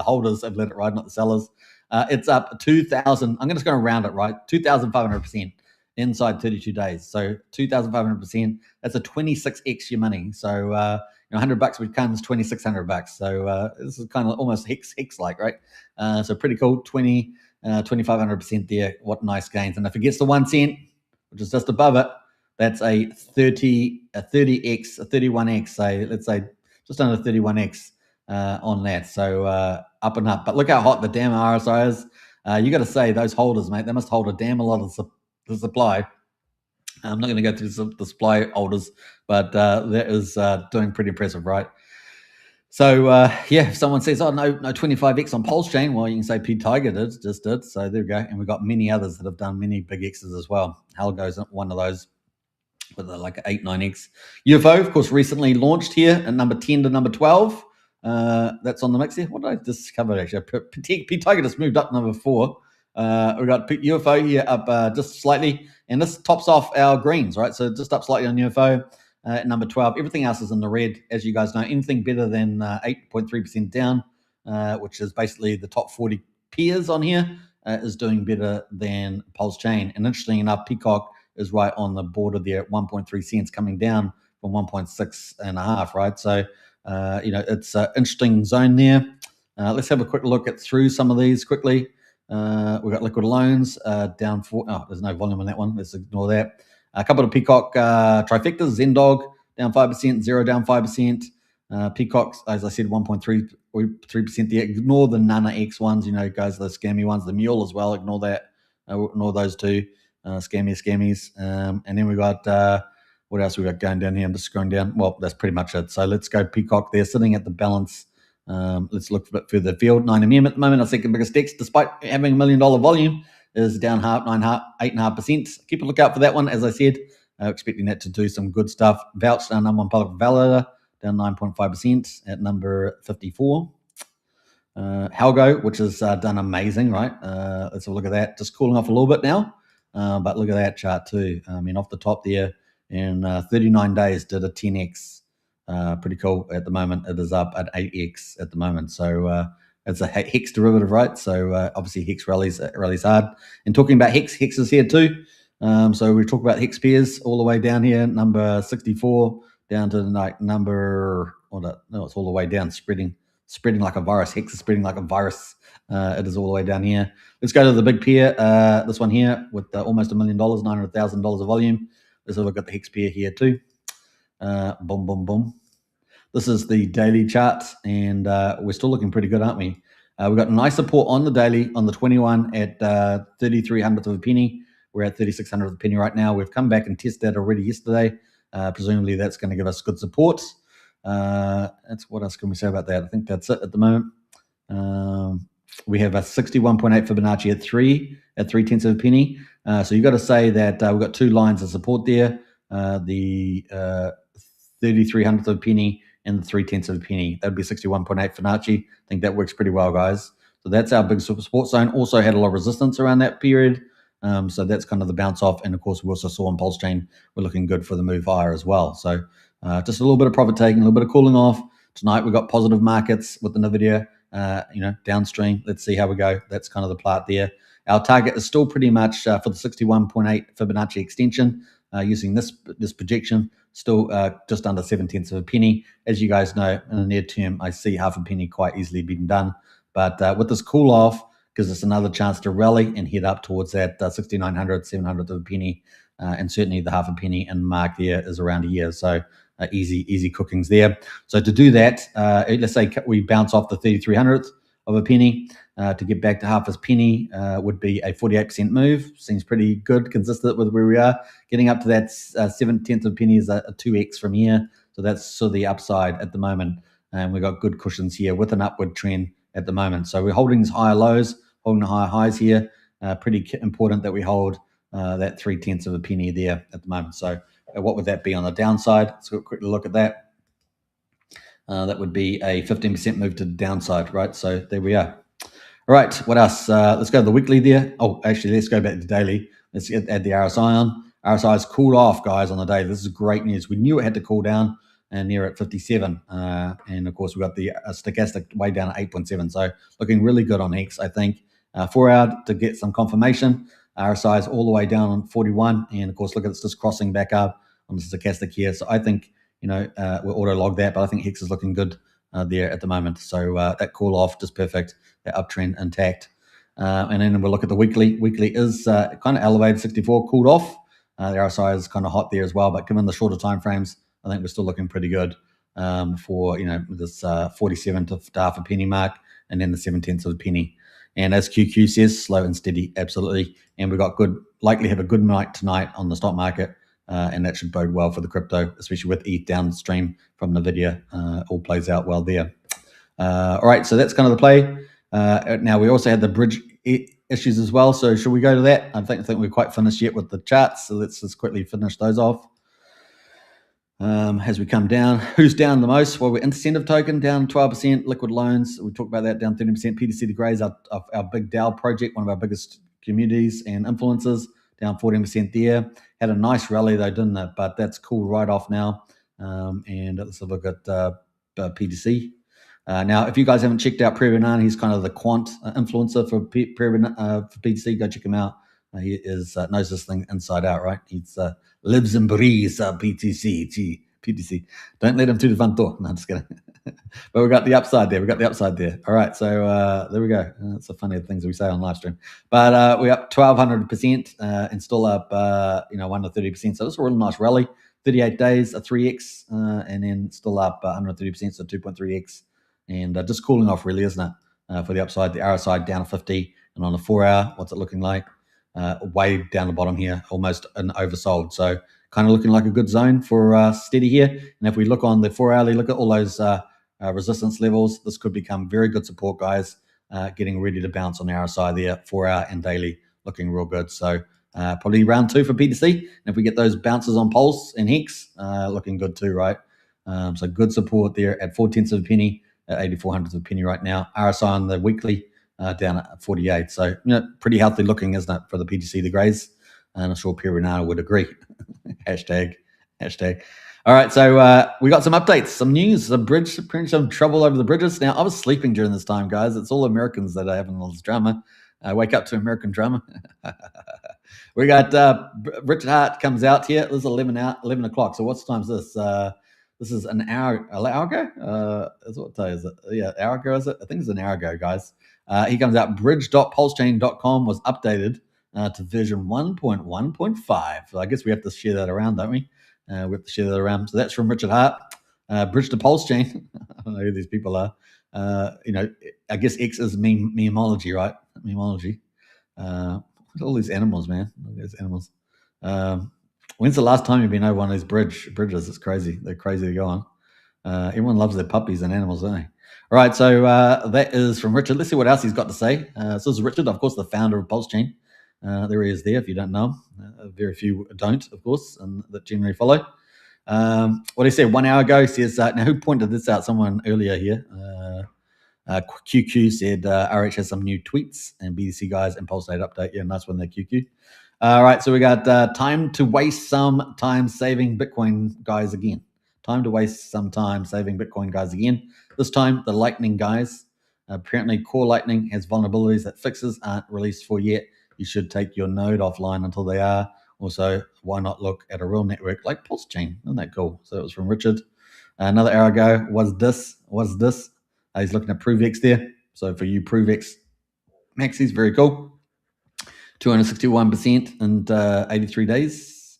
holders have let it ride, not the sellers. It's up 2,000. I'm just going to round it, right? 2,500% inside 32 days. So 2,500%. That's a 26x your money. So $100 becomes $2,600. So this is kind of almost hex like, right? So pretty cool. 2,500% there. What nice gains. And if it gets to 1 cent, which is just above it, that's a 30x, a 31x. So let's say just under 31x on that. So up and up. But look how hot the damn RSI is. You got to say those holders, mate, they must hold a damn lot of the supply. I'm not going to go through the supply holders, but that is doing pretty impressive, right? So if someone says, "Oh no, 25x on PulseChain," well, you can say P Tiger just did. So there we go, and we've got many others that have done many big X's as well. ALGO's one of those with like 8, 9x. UFO, of course, recently launched here at number 10 to number 12. That's on the mix here. What did I just cover actually? P Tiger just moved up number 4. We got UFO here up just slightly, and this tops off our greens, right? So just up slightly on UFO at number 12. Everything else is in the red, as you guys know. Anything better than 8.3% down, which is basically the top 40 peers on here, is doing better than PulseChain. And interestingly enough, Peacock is right on the border there at 1.3 cents, coming down from 1.6.5, right? So it's an interesting zone there. Let's have a quick look through some of these quickly. We've got liquid loans down 4. Oh, there's no volume on that one. Let's ignore that. A couple of Peacock trifectas. Zendog down 5%, Zero down 5%. Peacock, as I said, 1.3% there. Ignore the Nana X ones, guys, the scammy ones. The Mule as well. Ignore that. Ignore those two. Scammies. And then we got what else we got going down here? I'm just scrolling down. Well, that's pretty much it. So let's go Peacock there, sitting at the balance. Let's look a bit further afield. 9M at the moment, our second biggest DEX, despite having $1 million volume, is down 8.5%. Keep a lookout for that one, as I said. Expecting that to do some good stuff. Vouch, our number one public validator, down 9.5% at number 54. ALGO, which has done amazing, right? Let's have a look at that. Just cooling off a little bit now. But look at that chart too. I mean, off the top there, in 39 days, did a 10x. Pretty cool. At the moment, it is up at 8x at the moment. So it's a hex derivative, right? So obviously hex rallies hard. And talking about hex is here too. So we talk about hex pairs all the way down here, number 64 down to like number, no, it's all the way down, spreading like a virus. Hex is spreading like a virus. It is all the way down here. Let's go to the big pair. This one here with almost $1 million, $900,000 of volume. Let's have a look at the hex pair here too. Boom, boom, boom. This is the daily chart, and we're still looking pretty good, aren't we? We've got nice support on the daily, on the 21 at 3300th of a penny. We're at 3600th of a penny right now. We've come back and tested that already yesterday. Presumably that's going to give us good support. What else can we say about that? I think that's it at the moment. We have a 61.8 Fibonacci at 3/10 of a penny. So you've got to say that we've got two lines of support there. The 3300th of a penny and the 3/10 of a penny. That would be 61.8 Fibonacci. I think that works pretty well, guys. So that's our big support zone. Also had a lot of resistance around that period. So that's kind of the bounce off. And of course, we also saw on PulseChain, we're looking good for the move higher as well. So just a little bit of profit taking, a little bit of cooling off. Tonight we've got positive markets with the Nvidia, downstream. Let's see how we go. That's kind of the plot there. Our target is still pretty much for the 61.8 Fibonacci extension using this projection, still just under 7/10 of a penny. As you guys know, in the near term, I see half a penny quite easily being done. But with this cool off, gives us another chance to rally and head up towards that 6,900, 700th of a penny. And certainly the half a penny and mark there is around a year. So easy cookings there. So to do that, let's say we bounce off the 3,300th of a penny to get back to half a penny would be a 48% move. Seems pretty good, consistent with where we are. Getting up to that 7/10 of a penny is a 2x from here. So that's sort of the upside at the moment. And we've got good cushions here with an upward trend at the moment. So we're holding these higher lows, holding the higher highs here. Pretty important that we hold that 3/10 of a penny there at the moment. So what would that be on the downside? Let's quickly look at that. That would be a 15% move to the downside, right? So there we are. All right, what else? Let's go to the weekly there. Oh, actually, let's go back to daily. Let's add the RSI on. RSI has cooled off, guys, on the day. This is great news. We knew it had to cool down, and near at 57. And, of course, we've got the stochastic way down at 8.7. So looking really good on X, I think. 4 hour to get some confirmation. RSI is all the way down on 41. And, of course, look at it's just crossing back up on the stochastic here. So I think, we'll auto-log that, but I think Hex is looking good there at the moment. So that cool off, just perfect. That uptrend intact. And then we'll look at the weekly. Weekly is kind of elevated, 64, cooled off. The RSI is kind of hot there as well, but given the shorter time frames, I think we're still looking pretty good for this 47 to half a penny mark, and then the 7/10 of a penny. And as QQ says, slow and steady, absolutely. And we've got likely have a good night tonight on the stock market, and that should bode well for the crypto, especially with ETH downstream from Nvidia. All plays out well there. All right, so that's kind of the play. Now we also had the bridge issues as well. So should we go to that? I think we're quite finished yet with the charts. So let's just quickly finish those off. As we come down, who's down the most? Well, we're incentive token down 12%, liquid loans, we talked about that, down 30%, PTC the Grays, our big DAO project, one of our biggest communities and influencers, down 14% there. Had a nice rally though, didn't it? But that's cool right off now. And let's have a look at PTC. Now, if you guys haven't checked out Prerbanan, he's kind of the quant influencer for PTC. Go check him out. He knows this thing inside out, right? He's lives and breathes PTC. Don't let him through the front door. No, just kidding. But we got the upside there. All right, so there we go. That's the funny things we say on live stream. But we're up 1,200% and still up 1 to 30%. So this is a really nice rally. 38 days, a 3x, and then still up 130%, so 2.3x. And just cooling off, really, isn't it? For the upside, the RSI down to 50, and on the 4 hour, what's it looking like? Way down the bottom here, almost an oversold. So kind of looking like a good zone for steady here. And if we look on the 4 hourly, look at all those resistance levels. This could become very good support, guys. Getting ready to bounce on the RSI there, 4 hour and daily, looking real good. So probably round 2 for PTC. And if we get those bounces on Pulse and Hex, looking good too, right? So good support there at 4/10 of a penny, at 8,400 of a penny right now. RSI on the weekly down at 48. So, pretty healthy looking, isn't it, for the PTC, the Grays? And I'm sure Pierre Renard would agree. Hashtag. All right, so we got some updates, some news, some trouble over the bridges. Now, I was sleeping during this time, guys. It's all Americans that are having all this drama. Wake up to American drama. We got Richard Hart comes out here. This is 11 o'clock. So what time is this? This is an hour ago. Is what day is it? Yeah, hour ago is it? I think it's an hour ago, guys. He comes out. Bridge.pulsechain.com was updated to version 1.1.5. So I guess we have to share that around, don't we? We have to share that around. So that's from Richard Hart. Bridge to PulseChain. I don't know who these people are. I guess X is memeology, right? Memeology. All these animals, man. All these animals. When's the last time you've been over one of these bridges? It's crazy. They're crazy to go on. Everyone loves their puppies and animals, don't they? All right, so that is from Richard. Let's see what else he's got to say. So this is Richard, of course, the founder of PulseChain. There he is there, if you don't know him. Very few don't, of course, and that generally follow. What he said 1 hour ago, he says, now who pointed this out? Someone earlier here. QQ said RH has some new tweets and BTC guys and Pulse Date update. Yeah, nice one there, QQ. All right, so we got time to waste some time saving Bitcoin guys again. Time to waste some time saving Bitcoin guys again. This time, the Lightning guys. Apparently, Core Lightning has vulnerabilities that fixes aren't released for yet. You should take your node offline until they are. Also, why not look at a real network like PulseChain? Isn't that cool? So it was from Richard. Another hour ago, was this? He's looking at ProveX there. So for you ProveX maxis, very cool. 261% in 83 days.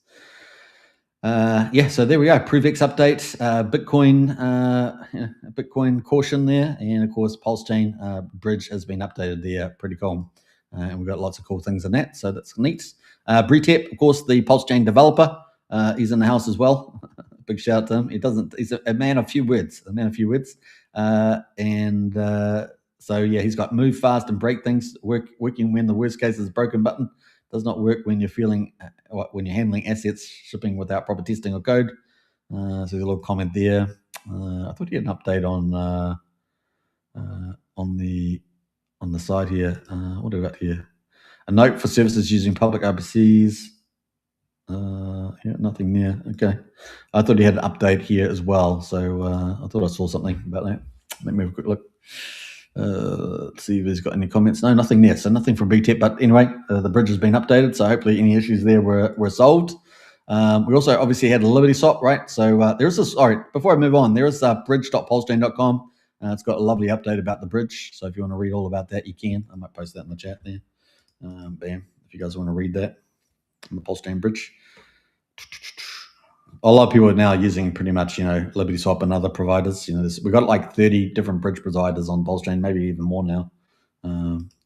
So there we go. ProveX update, Bitcoin caution there, and of course PulseChain bridge has been updated there. Pretty cool, and we've got lots of cool things in that, so that's neat. Bretep, of course, the PulseChain developer, he's in the house as well. Big shout out to him. He's a man of few words. So yeah, he's got move fast and break things. Working when the worst case is a broken button. Does not work when you're handling assets shipping without proper testing or code. So there's a little comment there. I thought he had an update on the side here. What do we got here? A note for services using public RPCs. Nothing there. Okay. I thought he had an update here as well. So I thought I saw something about that. Let me have a quick look. Let's see if he's got any comments. No, nothing there. So nothing from BTEP. But anyway, the bridge has been updated. So hopefully any issues there were solved. We also obviously had a Liberty swap, right? So there's this. All right, before I move on, there is bridge.pulsechain.com. It's got a lovely update about the bridge. So if you want to read all about that, you can. I might post that in the chat there. Bam. If you guys want to read that on the PulseChain bridge. A lot of people are now using pretty much, Liberty Swap and other providers. We've got like 30 different bridge providers on PulseChain, maybe even more now.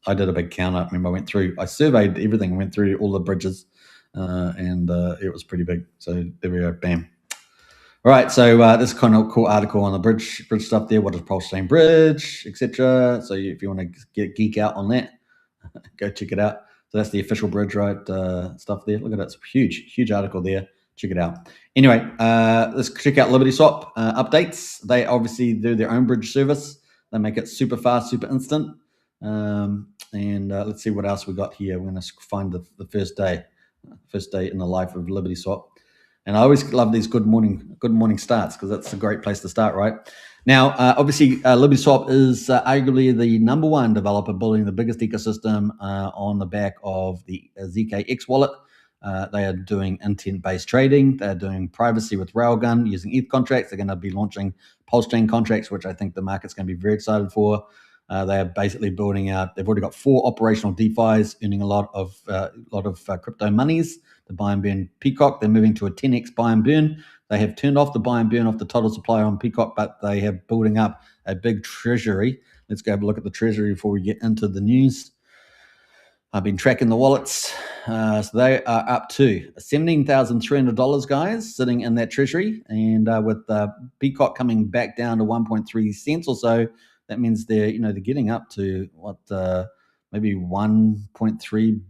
I did a big count. I remember I surveyed everything, went through all the bridges, and it was pretty big. So there we go, bam. All right, so this is kind of a cool article on the bridge stuff there. What is PulseChain bridge, etc. So if you want to geek out on that, go check it out. So that's the official bridge, right? Stuff there. Look at that. It's a huge article there. Check it out. Anyway, let's check out Liberty Swap updates. They obviously do their own bridge service. They make it super fast, super instant. And let's see what else we got here. We're going to find the first day in the life of Liberty Swap. And I always love these good morning starts because that's a great place to start, right? Now, obviously, Liberty Swap is arguably the number one developer building the biggest ecosystem on the back of the ZKX wallet. They are doing intent-based trading. They're doing privacy with Railgun using ETH contracts. They're going to be launching PulseChain contracts, which I think the market's going to be very excited for. They are basically building out. They've already got 4 operational DeFis, earning a lot of crypto monies. The buy and burn Peacock. They're moving to a 10x buy and burn. They have turned off the buy and burn off the total supply on Peacock, but they have building up a big treasury. Let's go have a look at the treasury before we get into the news. I've been tracking the wallets. So they are up to $17,300, guys, sitting in that treasury. And with Peacock coming back down to 1.3 cents or so, that means they're getting up to maybe 1.3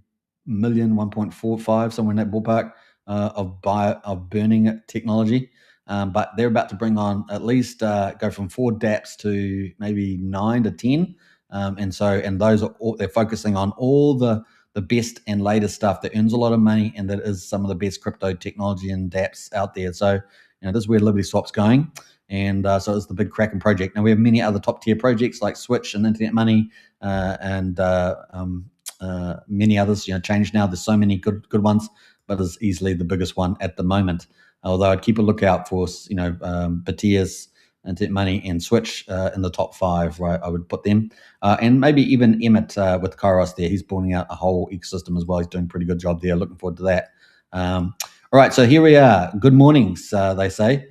million, 1.45, somewhere in that ballpark of burning technology. But they're about to bring on at least go from 4 dApps to maybe 9 to 10. And those are all, they're focusing on all the best and latest stuff that earns a lot of money and that is some of the best crypto technology and dApps out there. So, this is where Liberty Swap's going. And so it's the big Kraken project. Now we have many other top tier projects like Switch and Internet Money and many others, change now. There's so many good ones, but is easily the biggest one at the moment. Although I'd keep a lookout for, Batias, Internet Money, and Switch in the top 5, right? I would put them. And maybe even Emmett with Kairos there. He's building out a whole ecosystem as well. He's doing a pretty good job there. Looking forward to that. All right, so here we are. Good mornings, they say.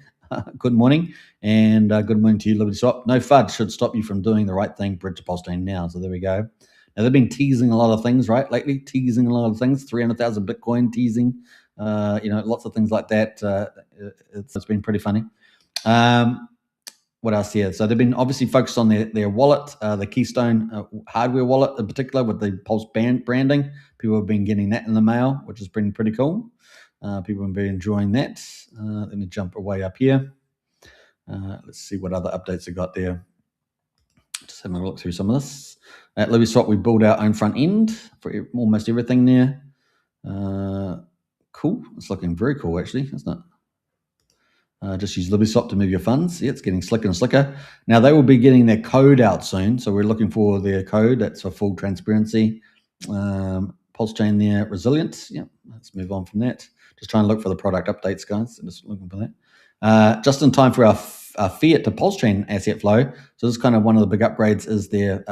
Good morning, and good morning to you, Liberty Swap. No FUD should stop you from doing the right thing. Bridge to PulseChain now. So there we go. Now, they've been teasing a lot of things, right? Lately, teasing a lot of things. 300,000 Bitcoin teasing. Lots of things like that. It's been pretty funny. What else here? So they've been obviously focused on their wallet, the Keystone hardware wallet in particular, with the Pulse branding. People have been getting that in the mail, which has been pretty cool. People have been enjoying that. Let me jump way up here. Let's see what other updates I got there. Just having a look through some of this. At LibertySwap, we build our own front end for almost everything there. Cool. It's looking very cool, actually, isn't it? Just use LibertySwap to move your funds. Yeah, it's getting slicker and slicker. Now, they will be getting their code out soon, so we're looking for their code. That's for full transparency. PulseChain there, resilient. Yeah, let's move on from that. Just trying to look for the product updates, guys. I'm just looking for that. Just in time for our fiat to PulseChain asset flow. So this is kind of one of the big upgrades is their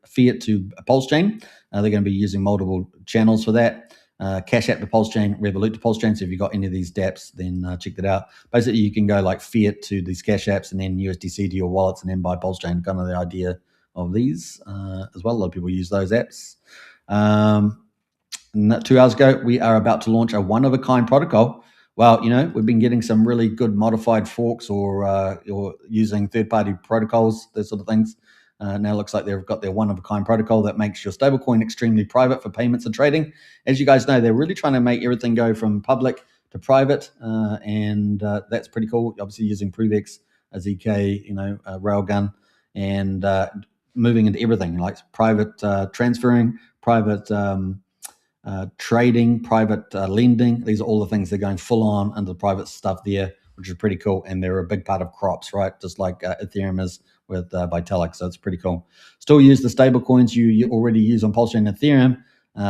fiat to PulseChain. They're going to be using multiple channels for that. Cash App to PulseChain, Revolut to PulseChain. So if you've got any of these dApps, then check that out. Basically, you can go like fiat to these Cash Apps and then USDC to your wallets and then buy PulseChain. Kind of the idea of these as well. A lot of people use those apps. 2 hours ago, we are about to launch a one-of-a-kind protocol. Well, we've been getting some really good modified forks or using third-party protocols, those sort of things. Now it looks like they've got their one-of-a-kind protocol that makes your stablecoin extremely private for payments and trading. As you guys know, they're really trying to make everything go from public to private, and that's pretty cool. Obviously using ProofX, ZK, Railgun, and moving into everything like private transferring, private trading, private lending. These are all the things they're going full on into the private stuff there, which is pretty cool. And they're a big part of crops, right? Just like Ethereum is with Vitalik. So it's pretty cool. Still use the stable coins you already use on PulseChain and Ethereum.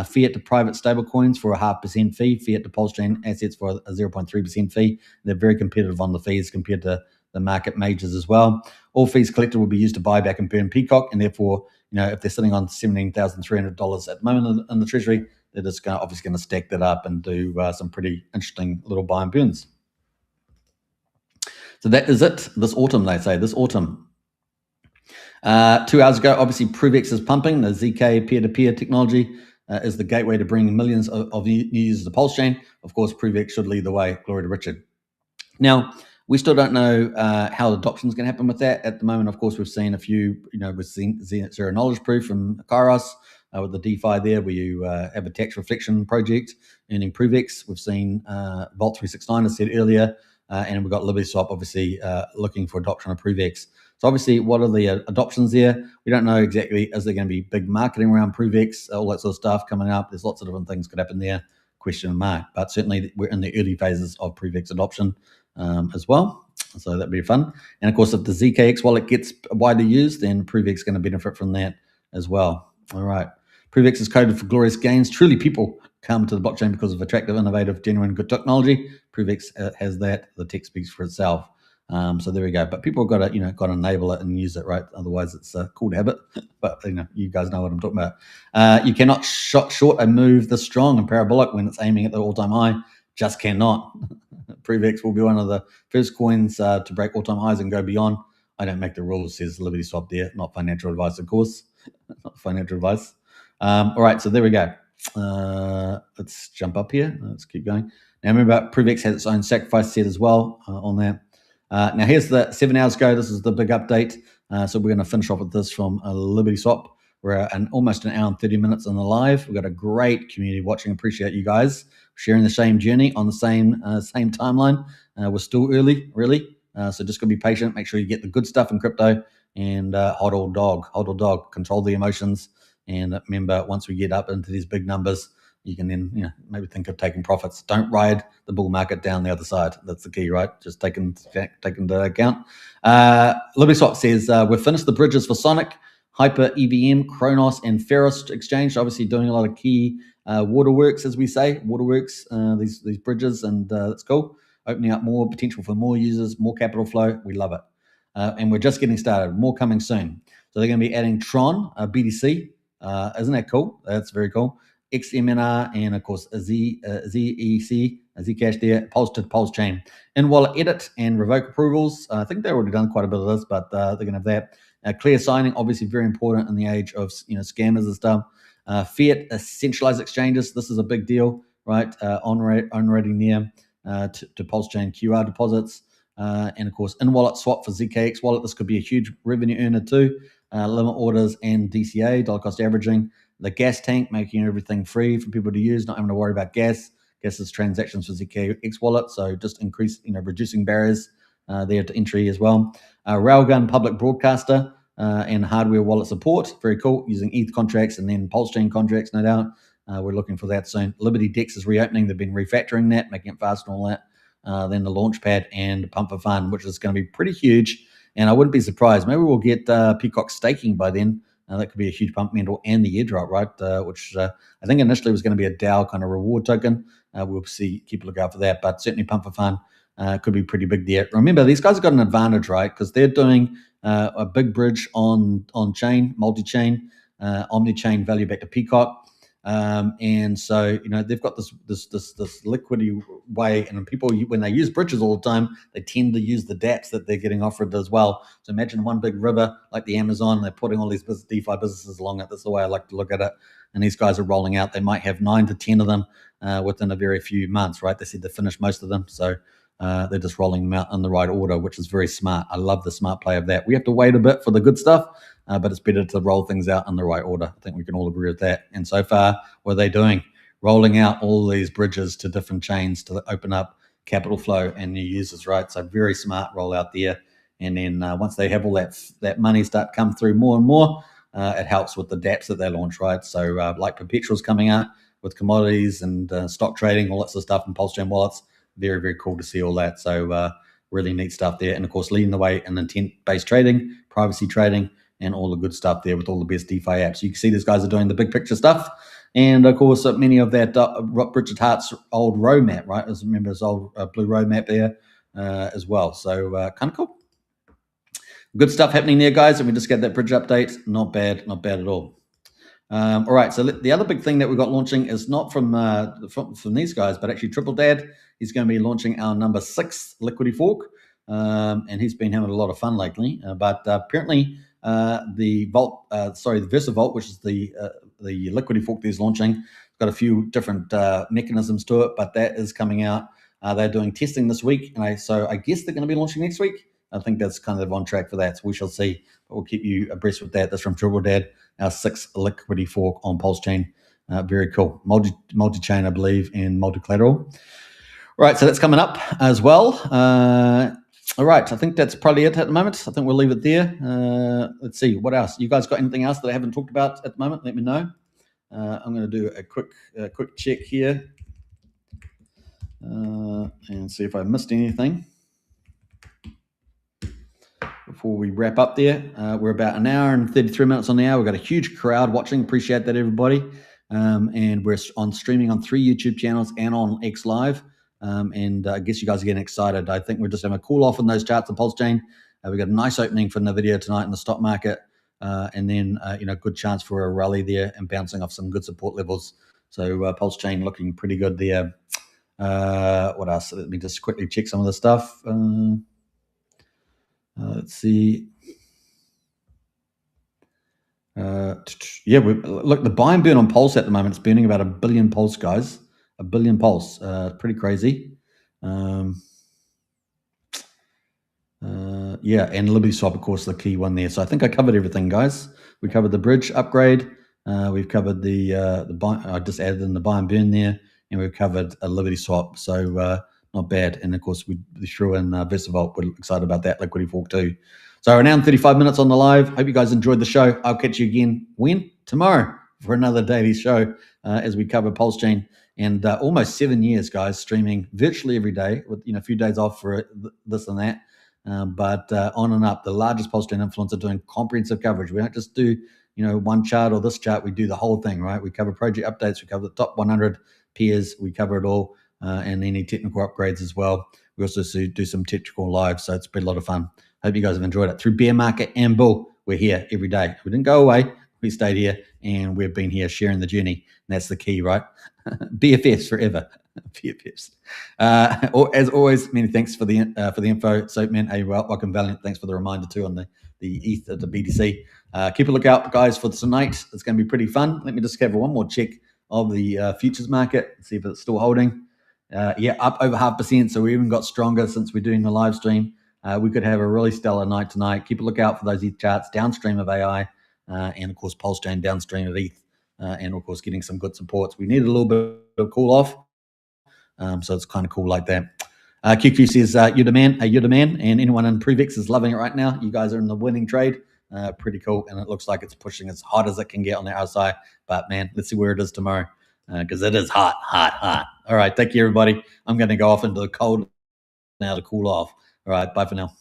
Fiat to private stable coins for a 0.5% fee. Fiat to PulseChain assets for a 0.3% fee. They're very competitive on the fees compared to the market majors as well. All fees collected will be used to buy back and burn Peacock. And therefore, if they're sitting on $17,300 at the moment in the treasury, they're just obviously going to stack that up and do some pretty interesting little buy and burns. So that is it this autumn, they say, this autumn. 2 hours ago, obviously, ProofX is pumping. The ZK peer-to-peer technology is the gateway to bringing millions of new users to PulseChain. Of course, ProofX should lead the way. Glory to Richard. Now, we still don't know how adoption is going to happen with that. At the moment, of course, we've seen a few, we've seen zero knowledge proof from Kairos with the DeFi there, where you have a tax reflection project earning ProofX. We've seen Vault 369, as I said earlier, and we've got LibertySwap, obviously, looking for adoption of ProofX. So obviously, what are the adoptions there? We don't know exactly. Is there going to be big marketing around ProofX, all that sort of stuff coming up? There's lots of different things could happen there, question mark. But certainly, we're in the early phases of ProofX adoption as well. So that'd be fun. And of course, if the ZKX wallet gets widely used, then ProofX is going to benefit from that as well. All right. ProofX is coded for glorious gains. Truly, people come to the blockchain because of attractive, innovative, genuine, good technology. ProofX has that. The tech speaks for itself. So there we go. But people have got to, got to enable it and use it, right? Otherwise, it's a cool habit. But you guys know what I'm talking about. You cannot short a move this strong and parabolic when it's aiming at the all-time high. Just cannot. ProofX will be one of the first coins to break all-time highs and go beyond. I don't make the rules, says LibertySwap there. Not financial advice, of course. Not financial advice. All right, so there we go. Let's jump up here. Let's keep going. Now, remember, ProofX has its own sacrifice set as well on that. Now, here's the 7 hours ago. This is the big update. So we're going to finish off with this from LibertySwap. We're almost an hour and 30 minutes on the live. We've got a great community watching. Appreciate you guys sharing the same journey on the same timeline. We're still early, really. So just going to be patient. Make sure you get the good stuff in crypto and hodl dog, control the emotions. And remember, once we get up into these big numbers, you can then maybe think of taking profits. Don't ride the bull market down the other side. That's the key, right? Just take into account. LibertySwap says, we've finished the bridges for Sonic. Hyper, EVM, Kronos, and Ferris Exchange. Obviously doing a lot of key waterworks, as we say, waterworks, these bridges, and that's cool. Opening up more potential for more users, more capital flow. We love it. And we're just getting started. More coming soon. So they're going to be adding Tron, BTC. Isn't that cool? That's very cool. XMNR, and of course ZEC, Zcash there, PulseChain. In-wallet edit and revoke approvals. I think they've already done quite a bit of this, but they're going to have that. Clear signing, obviously very important in the age of scammers and stuff. Fiat centralized exchanges. This is a big deal, right? On-rating there to PulseChain QR deposits. And of course, in-wallet swap for ZKX wallet. This could be a huge revenue earner too. Limit orders and DCA, dollar cost averaging. The gas tank, making everything free for people to use, not having to worry about gas. Gas is transactions for ZKX wallet, so just reducing barriers there to entry as well. Railgun public broadcaster and hardware wallet support, very cool, using ETH contracts and then PulseChain contracts, no doubt. We're looking for that soon. Liberty Dex is reopening. They've been refactoring that, making it fast and all that. Then the Launchpad and Pump for Fun, which is going to be pretty huge. And I wouldn't be surprised. Maybe we'll get Peacock staking by then. That could be a huge pump handle, and the airdrop, right? Which I think initially was going to be a DAO kind of reward token. We'll see, keep a look out for that. But certainly Pump for Fun could be pretty big there. Remember, these guys have got an advantage, right? Because they're doing a big bridge on chain, multi-chain, omni-chain value back to Peacock. And so they've got this liquidity way, and people, when they use bridges all the time, they tend to use the dApps that they're getting offered as well. So imagine one big river like the Amazon, they're putting all these DeFi businesses along it. That's the way I like to look at it. And these guys are rolling out. They might have 9 to 10 of them within a very few months, right? They said they finished most of them, so they're just rolling them out in the right order, which is very smart. I love the smart play of that. We have to wait a bit for the good stuff, but it's better to roll things out in the right order. I think we can all agree with that. And so far, what are they doing? Rolling out all these bridges to different chains to open up capital flow and new users, right? So very smart rollout there. And then once they have all that money start to come through more and more, it helps with the dApps that they launch, right? So like Perpetual's coming out with commodities and stock trading, all that sort of stuff, and PulseChain wallets. Very, very cool to see all that. So really neat stuff there. And of course, leading the way in intent-based trading, privacy trading, and all the good stuff there with all the best DeFi apps. You can see these guys are doing the big picture stuff. And of course, many of that Richard Hart's old roadmap, right? Remember his old blue roadmap there as well. So kind of cool. Good stuff happening there, guys. And we just get that bridge update. Not bad at all. All right, so the other big thing that we've got launching is not from these guys, but actually Triple Dad. He's going to be launching our number 6 liquidity fork, and he's been having a lot of fun lately. But apparently, the VersaVault, which is the liquidity fork that he's launching, got a few different mechanisms to it, but that is coming out. They're doing testing this week, and so I guess they're going to be launching next week. I think that's kind of on track for that, so we shall see. But we'll keep you abreast with that. That's from Triple Dad, our 6th liquidity fork on PulseChain. Very cool. Multi-chain, I believe, and multi-collateral. All right, so that's coming up as well. All right, I think that's probably it at the moment. I think we'll leave it there. Let's see, what else? You guys got anything else that I haven't talked about at the moment? Let me know. I'm going to do a quick check here and see if I missed anything before we wrap up there. We're about an hour and 33 minutes on the hour. We've got a huge crowd watching. Appreciate that, everybody. And we're streaming on 3 YouTube channels and on X Live. And I guess you guys are getting excited. I think we're just having a cool off on those charts on PulseChain. We've got a nice opening for Nvidia tonight in the stock market. And then, good chance for a rally there and bouncing off some good support levels. So PulseChain looking pretty good there. What else? Let me just quickly check some of the stuff. Let's see. Look, the buy and burn on Pulse at the moment, it's burning about 1 billion Pulse, guys. 1 billion Pulse. Pretty crazy. And Liberty Swap, of course, the key one there. So I think I covered everything, guys. We covered the bridge upgrade. We've covered the buy. I just added in the buy and burn there, and we've covered a Liberty Swap. So not bad. And of course, we threw in VersaVault. We're excited about that liquidity fork too. So we're now in 35 minutes on the live. Hope you guys enjoyed the show. I'll catch you again tomorrow for another daily show as we cover PulseChain. And almost 7 years, guys, streaming virtually every day with a few days off for this and that. but on and up. The largest PulseChain influencer doing comprehensive coverage. We don't just do one chart or this chart. We do the whole thing, right? We cover project updates. We cover the top 100 peers. We cover it all, and any technical upgrades as well. We also do some technical live, so it's been a lot of fun. Hope you guys have enjoyed it. Through bear market and bull, we're here every day. We didn't go away. We stayed here, and we've been here sharing the journey. And that's the key, right? BFFs forever. BFFs. As always, many thanks for the info, Soapman. Hey, welcome, Valiant. Thanks for the reminder too on the ETH at the BTC. Keep a lookout, guys, for tonight. It's going to be pretty fun. Let me just have one more check of the futures market, see if it's still holding. Yeah, up over 0.5%. So we even got stronger since we're doing the live stream. We could have a really stellar night tonight. Keep a lookout for those ETH charts downstream of AI, and of course PulseChain downstream of ETH, and of course getting some good supports. We need a little bit of cool off, so it's kind of cool like that. QQ says you're the man, you're the man, and anyone in Previx is loving it right now. You guys are in the winning trade. Pretty cool, and it looks like it's pushing as hot as it can get on the outside. But man, let's see where it is tomorrow, because it is hot, hot, hot. All right, thank you, everybody. I'm going to go off into the cold now to cool off. All right, bye for now.